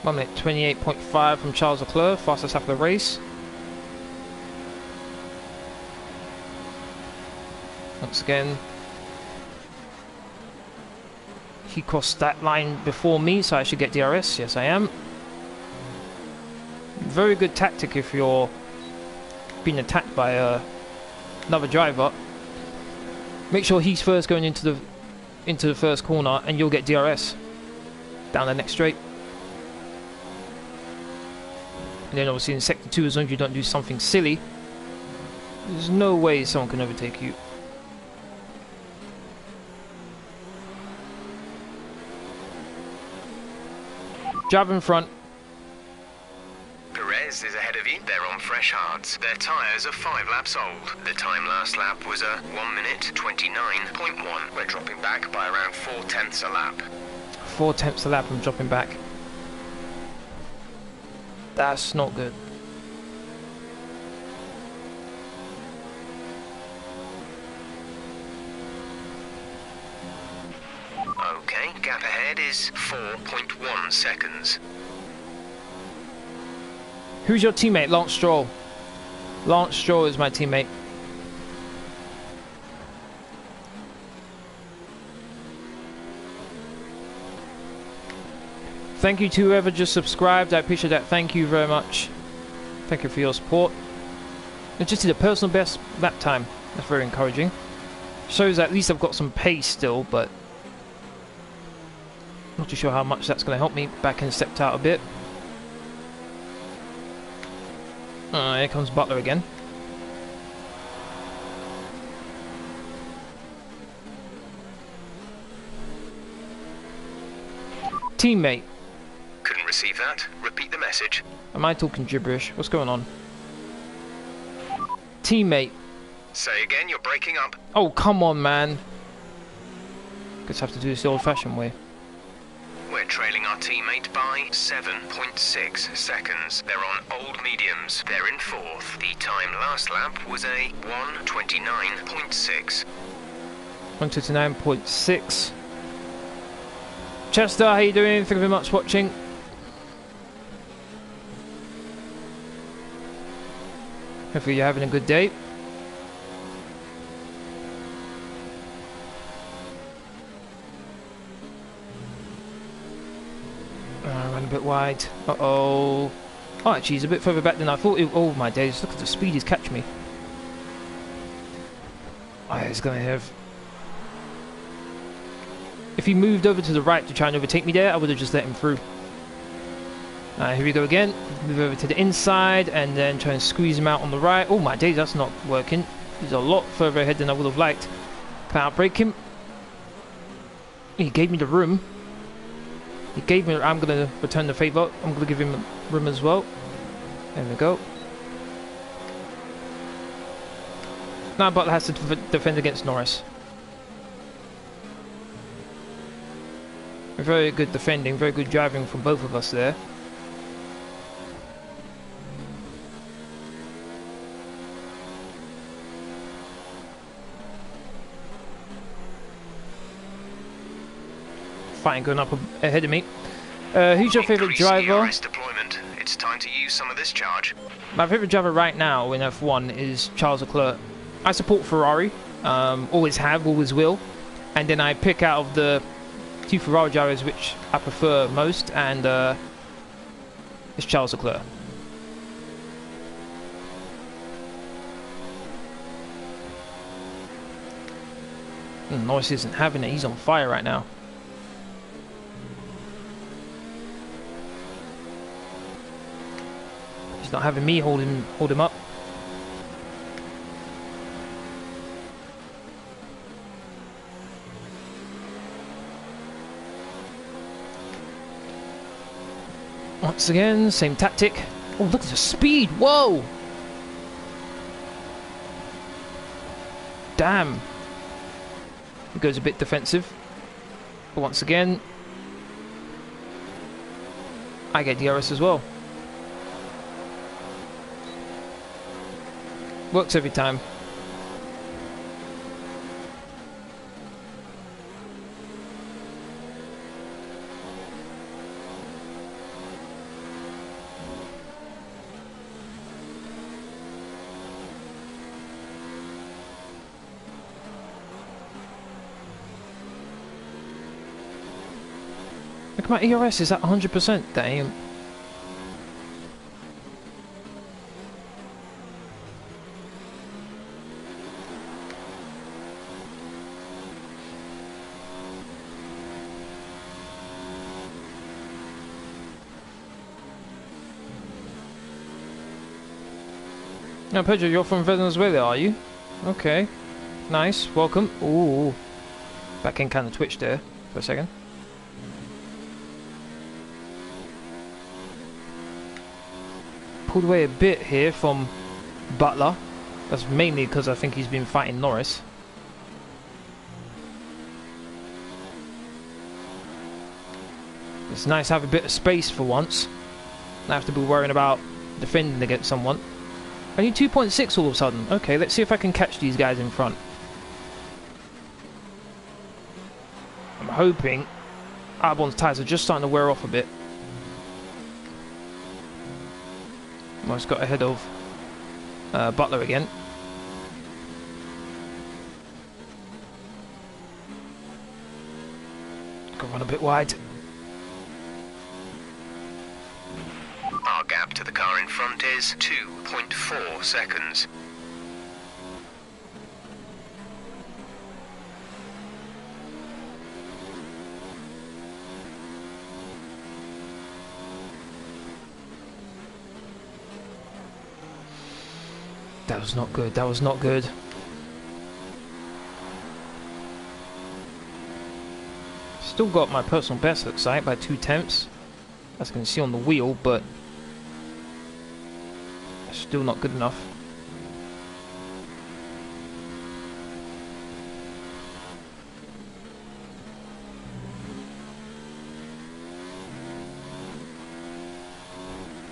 One minute 28.5 from Charles Leclerc, fastest lap of the race. Once again, he crossed that line before me, so I should get DRS. Yes, I am. Very good tactic if you're being attacked by another driver. Make sure he's first going into the first corner, and you'll get DRS down the next straight. And then obviously in Sector 2, as long as you don't do something silly, there's no way someone can overtake you. Drive in front. Perez is ahead of you. They're on fresh hards. Their tyres are 5 laps old. The time last lap was a 1 minute 29.1. We're dropping back by around 4/10 a lap. 4/10 a lap, I'm dropping back. That's not good. Okay, gap ahead is 4.1 seconds. Who's your teammate? Lance Stroll. Lance Stroll is my teammate. Thank you to whoever just subscribed. I appreciate that. Thank you very much. Thank you for your support. I just did a personal best lap time. That's very encouraging. Shows that at least I've got some pace still, but not too sure how much that's going to help me. Back and stepped out a bit. Here comes Butler again. Teammate. Couldn't receive that. Repeat the message. Am I talking gibberish? What's going on? Teammate. Say again, you're breaking up. Oh, come on, man. Guess I have to do this the old-fashioned way. We're trailing our teammate by 7.6 seconds. They're on old mediums. They're in 4th. The time last lap was a 1:29.6. 1:29.6. Chester, how you doing? Thank you very much for watching. Hopefully you're having a good day. Ran a bit wide. Uh-oh. Oh, actually, he's a bit further back than I thought. Oh, my days. Look at the speed he's catching me. Oh, he's going to have... If he moved over to the right to try and overtake me there, I would have just let him through. Here we go again. Move over to the inside and then try and squeeze him out on the right. Oh my days, that's not working. He's a lot further ahead than I would have liked. Can I outbrake him? He gave me the room. He gave me... I'm going to return the favour. I'm going to give him room as well. There we go. Now Butler has to defend against Norris. Very good defending, very good driving from both of us there. Fine, going up ahead of me. Who's your favourite driver? Deployment. It's time to use some of this charge. My favourite driver right now in F1 is Charles Leclerc. I support Ferrari, always have, always will. And then I pick out of the 2 Ferrari drivers which I prefer most, and it's Charles Leclerc. Norris isn't having it. He's on fire right now. He's not having me hold him up. Once again, same tactic. Oh, look at the speed! Whoa! Damn. It goes a bit defensive. But once again, I get DRS as well. Works every time. Look, my ERS is at 100%. Damn. Now, Pedro, you're from Venezuela, are you? Okay. Nice. Welcome. Ooh. Back end kind of twitched there for a second. Pulled away a bit here from Butler. That's mainly because I think he's been fighting Norris. It's nice to have a bit of space for once. Not have to be worrying about defending against someone. I need 2.6 all of a sudden. Okay, let's see if I can catch these guys in front. I'm hoping Albon's tyres are just starting to wear off a bit. Almost got ahead of Butler again. Got run a bit wide. Our gap to the car in front is 2.4 seconds. That was not good. That was not good. Still got my personal best, looks like, by 2/10, as you can see on the wheel, but still not good enough.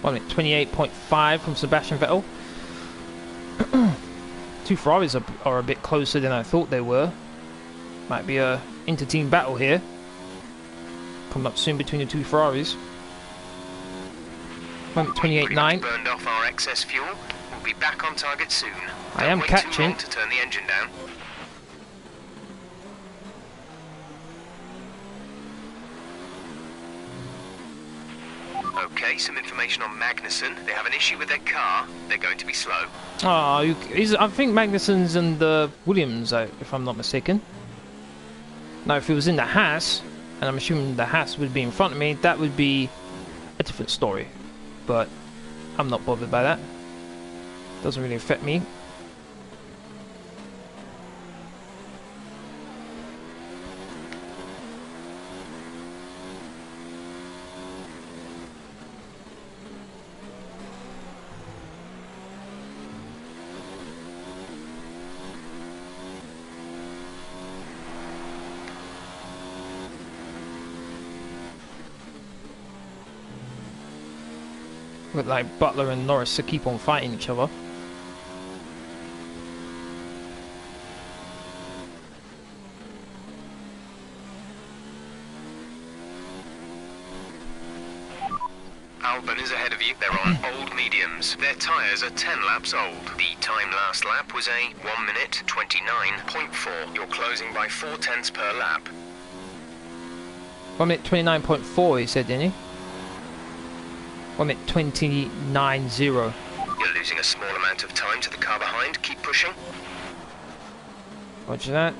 One minute 28.5 from Sebastian Vettel. Two Ferraris are a bit closer than I thought they were. Might be a inter-team battle here. Coming up soon between the two Ferraris. 28.9. Burned off our excess fuel. We'll be back on target soon. I am catching. To turn the engine down. Okay, some information on Magnussen. They have an issue with their car. They're going to be slow. Oh, I think Magnussen's in the Williams, if I'm not mistaken. Now, if it was in the Haas, and I'm assuming the Haas would be in front of me, that would be a different story. But I'm not bothered by that. Doesn't really affect me. Look like Butler and Norris to keep on fighting each other. Albon is ahead of you. They're on old mediums. Their tyres are 10 laps old. The time last lap was a 1 minute 29.4. You're closing by 0.4 per lap. 1 minute 29.4 he said, didn't he? 1 minute 29.0. You're losing a small amount of time to the car behind. Keep pushing. Roger that.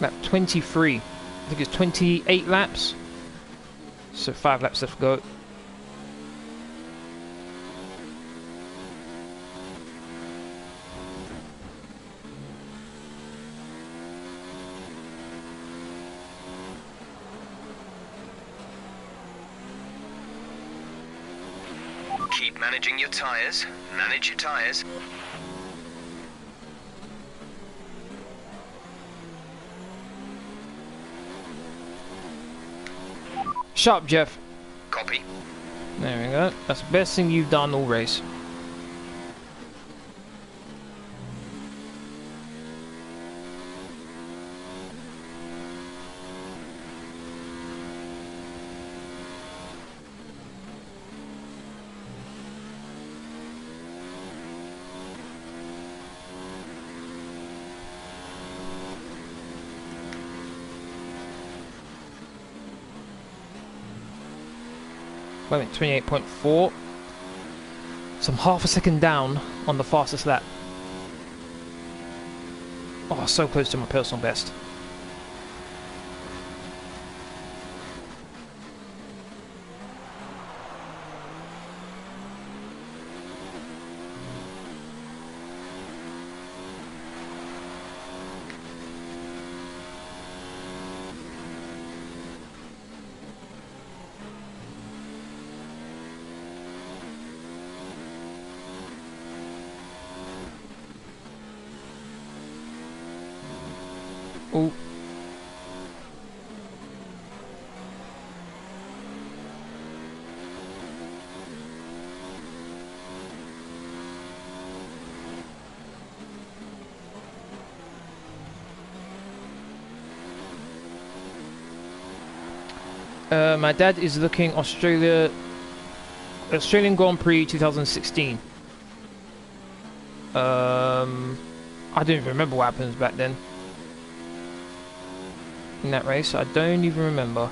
Lap 23. I think it's 28 laps. So 5 laps left to go. Keep managing your tyres. Manage your tyres. Sharp, Jeff. Copy. There we go. That's the best thing you've done all race. Wait a minute, 28.4. So I'm half a second down on the fastest lap. Oh, so close to my personal best. Oh. My dad is looking Australian Grand Prix 2016. I don't even remember what happens back then. In that race, I don't even remember.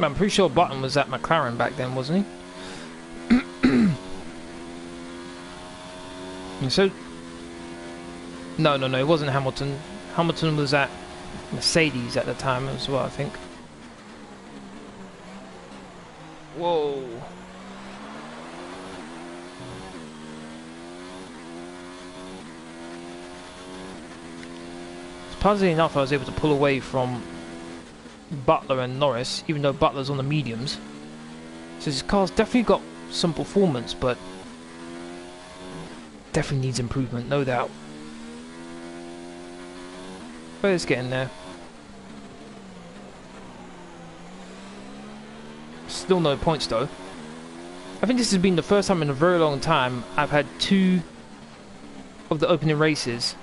I'm pretty sure Button was at McLaren back then, wasn't he? And so, no, it wasn't Hamilton. Hamilton was at Mercedes at the time as well, I think. Whoa. Surprisingly enough, I was able to pull away from Butler and Norris, even though Butler's on the mediums. So this car's definitely got some performance, but definitely needs improvement, no doubt. But it's getting there. Still no points though. I think this has been the first time in a very long time I've had 2 of the opening races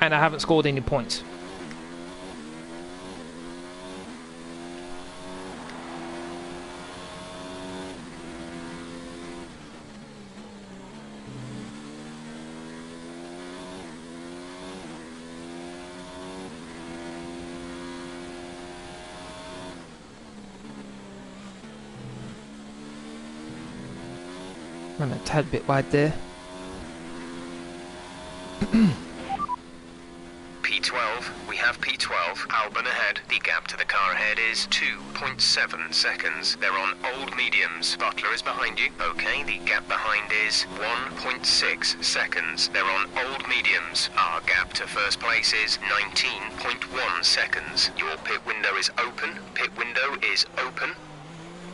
and I haven't scored any points. Ran a tad bit wide there. P12, we have P12, Albon ahead. The gap to the car ahead is 2.7 seconds. They're on old mediums. Butler is behind you. Okay, the gap behind is 1.6 seconds. They're on old mediums. Our gap to first place is 19.1 seconds. Your pit window is open. Pit window is open.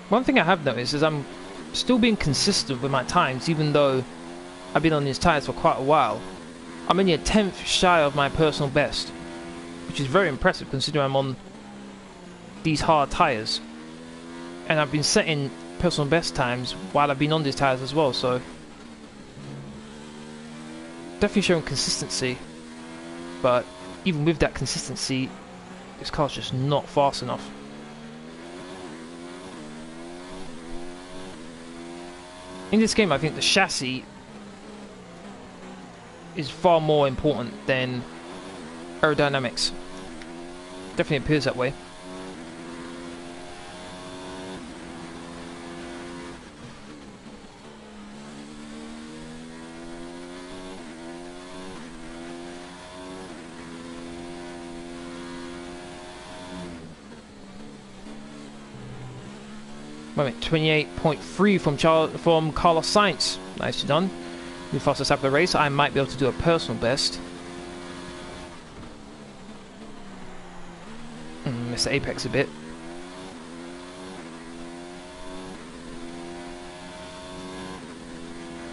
One thing I have noticed is I'm still being consistent with my times, even though I've been on these tyres for quite a while. I'm only a 10th shy of my personal best, which is very impressive considering I'm on these hard tyres. And I've been setting personal best times while I've been on these tyres as well, so definitely showing consistency. But even with that consistency, this car's just not fast enough. In this game, I think the chassis is far more important than aerodynamics. Definitely appears that way. Wait, 28.3 from Carlos Sainz. Nicely done. The fastest lap of the race. I might be able to do a personal best. Missed the apex a bit.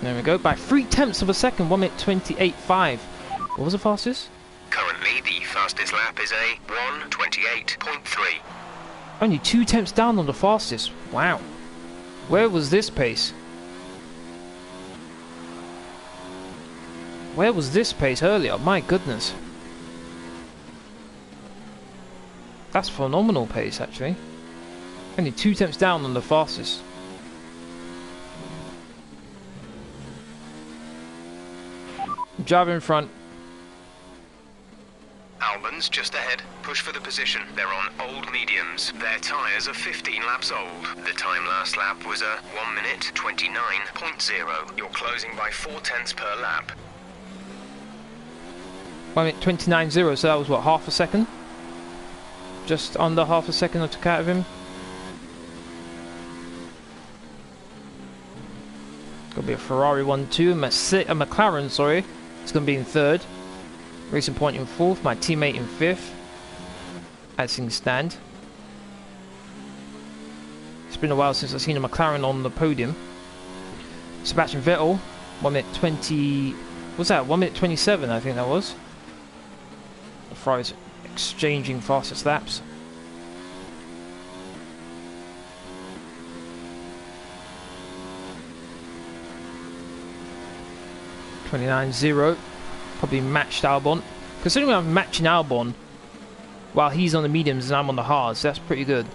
There we go. By 0.3 of a second. 1 minute 28.5. What was the fastest? Currently, the fastest lap is a 1:28.3. Only 2 tenths down on the fastest. Wow. Where was this pace? Where was this pace earlier? My goodness. That's phenomenal pace, actually. Only 2 tenths down on the fastest. Driver in front. Albon's just ahead. Push for the position. They're on old mediums. Their tyres are 15 laps old. The time last lap was a 1 minute 29.0. You're closing by 4 tenths per lap. 1 minute 29.0, so that was what, half a second? Just under half a second I took out of him. Gonna be a Ferrari 1-2, a McLaren, sorry. It's gonna be in third. Racing Point in fourth, my teammate in fifth. As things stand. It's been a while since I've seen a McLaren on the podium. Sebastian Vettel, 1 minute 20. What's that? 1 minute 27, I think that was. The Ferrari's exchanging fastest laps. .29.0. Probably matched Albon. Considering I'm matching Albon while he's on the mediums and I'm on the hards, that's pretty good.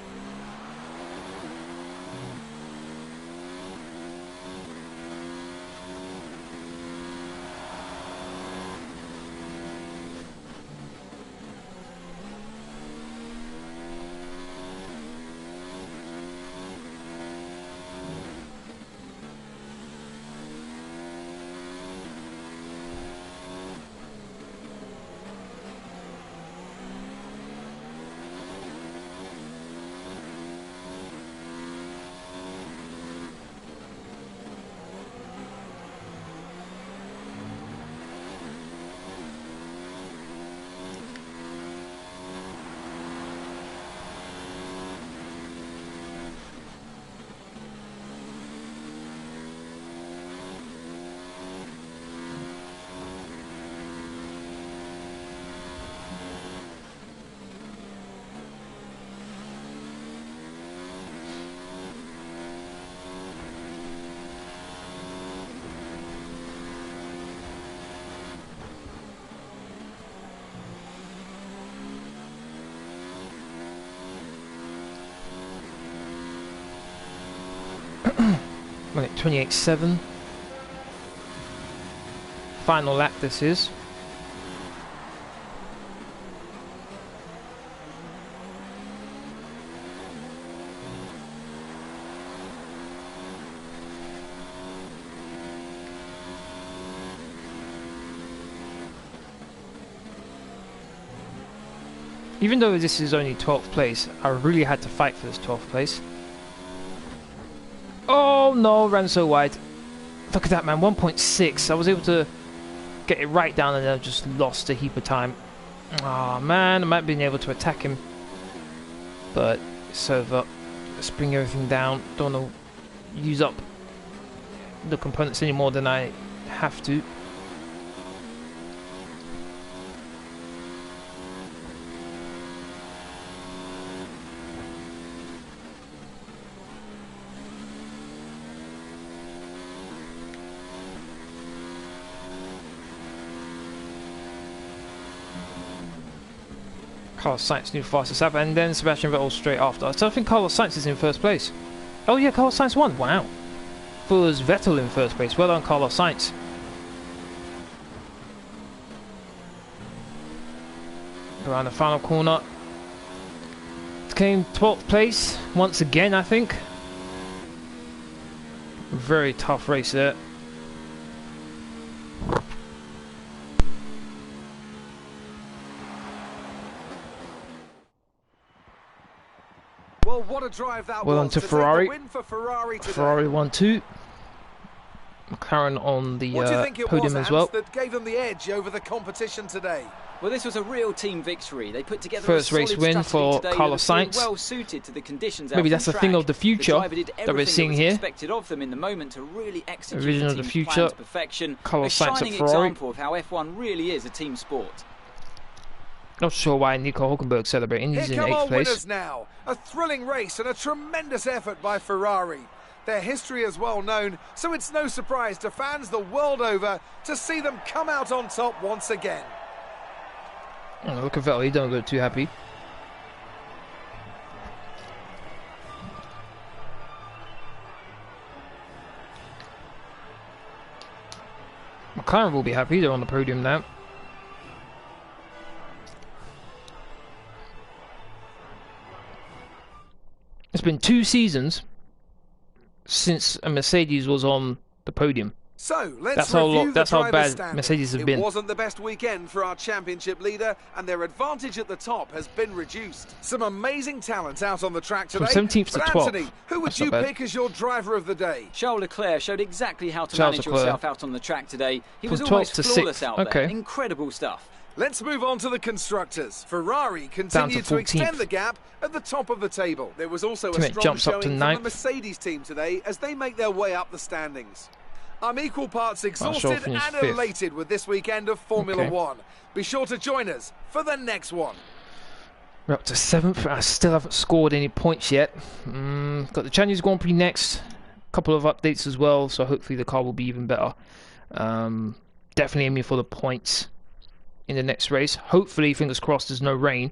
Well, 28.7. Final lap this is. Even though this is only 12th place, I really had to fight for this 12th place. Oh no, ran so wide. Look at that, man, 1.6. I was able to get it right down and then I just lost a heap of time. Oh man, I might have been able to attack him. But it's over. Let's bring everything down. Don't want to use up the components any more than I have to. Carlos Sainz new fastest lap, and then Sebastian Vettel straight after. So I think Carlos Sainz is in first place. Oh yeah, Carlos Sainz won. Wow. It was Vettel in first place. Well done, Carlos Sainz. Around the final corner. came 12th place once again, I think. Very tough race there. Well, what a drive that well was. on to take Ferrari. the win for Ferrari today. Ferrari 1-2. McLaren on the What do you think it podium was, as well. that gave them the edge over the competition today? Well, this was a real team victory. They put together First a race solid win strategy for today Carlos that appeared Sainz. well suited to the conditions out Maybe on that's the track. thing of the future The driver did that we're seeing everything that was here. expected of them in the moment to really execute Vision the of the team's future. plan to perfection. Carlos A Sainz at shining Ferrari. example of how F1 really is a team sport. Not sure why Nico Hulkenburg celebrating. He's Here in come our 8th place. winners now. A thrilling race and a tremendous effort by Ferrari. Their history is well known, so it's no surprise to fans the world over to see them come out on top once again. Oh, look at Valtteri, don't look too happy. McLaren will be happy, they're on the podium now. It's been 2 seasons since a Mercedes was on the podium. So, let's That's how review the that's how driver's bad standing. Mercedes have been. It wasn't the best weekend for our championship leader, and their advantage at the top has been reduced. Some amazing talent out on the track today. From 17th to But 12th. Anthony, who would That's not you bad. pick as your driver of the day? Charles Leclerc showed exactly how to Charles manage Leclerc. yourself out on the track today. He From was almost 12th to flawless 6th. out there. Okay. Incredible stuff. Let's move on to the constructors. Ferrari Down continued to to 14th. extend the gap at the top of the table. There was also a Teammate strong jumps up showing to from 9th. the Mercedes team today as they make their way up the standings. I'm equal parts exhausted finished and 5th. elated with this weekend of Formula Okay. One. Be sure to join us for the next one. We're up to 7th. I still haven't scored any points yet. Got the Chinese Grand Prix next. Couple of updates as well, so hopefully the car will be even better. Definitely aiming for the points in the next race. Hopefully, fingers crossed, there's no rain.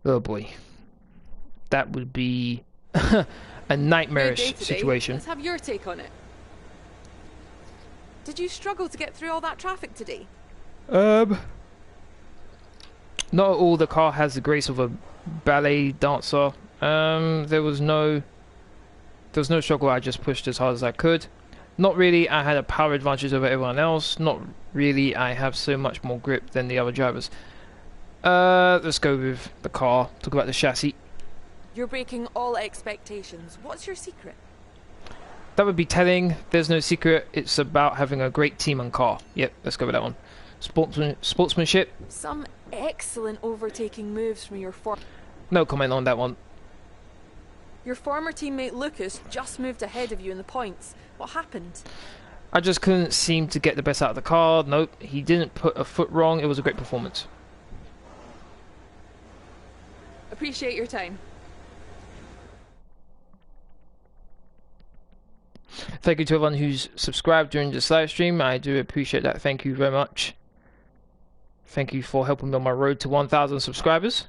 Oh boy, that would be a nightmarish situation. Let's have your take on it. Did you struggle to get through all that traffic today? Not all the car has the grace of a ballet dancer. There was no struggle. I just pushed as hard as I could. Not really. I had a power advantage over everyone else. Not really. I have so much more grip than the other drivers. Let's go with the car. Talk about the chassis. You're breaking all expectations. What's your secret? That would be telling. There's no secret. It's about having a great team and car. Yep, let's go with that one. Sportsmanship. Some excellent overtaking moves from your No comment on that one. Your former teammate Lucas just moved ahead of you in the points. What happened? I just couldn't seem to get the best out of the car. Nope, he didn't put a foot wrong. It was a great performance. Appreciate your time. Thank you to everyone who's subscribed during this live stream. I do appreciate that. Thank you very much. Thank you for helping me on my road to 1,000 subscribers.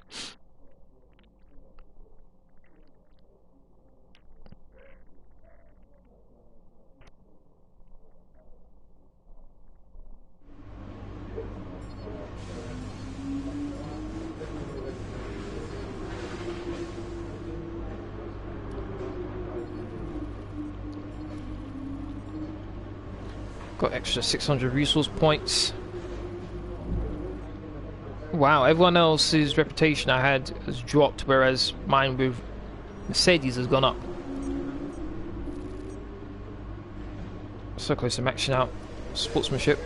Got extra 600 resource points. Wow, everyone else's reputation I had has dropped, whereas mine with Mercedes has gone up. So close to maxing out sportsmanship.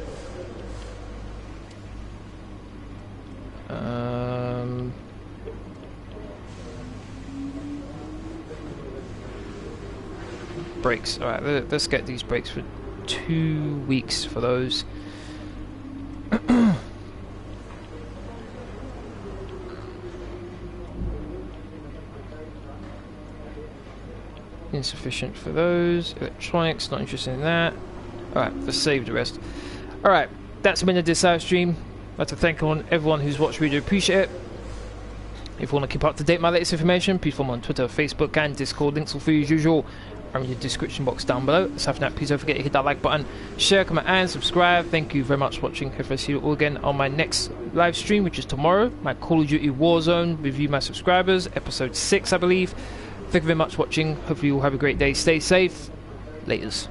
Brakes. Alright, let's get these brakes for 2 weeks for those. Insufficient for those. Electronics, not interested in that. Alright, let's save the rest. Alright, that's been a this live stream. I'd like to thank everyone who's watched. We do appreciate it. If you want to keep up to date with my latest information, please follow me on Twitter, Facebook and Discord. Links will for you as usual are in the description box down below. Aside from that, please don't forget to hit that like button, share, comment and subscribe. Thank you very much for watching. Hope I see you all again on my next live stream, which is tomorrow, my Call of Duty Warzone review my subscribers, episode 6 I believe. Thank you very much for watching. Hopefully you all have a great day. Stay safe. Laters.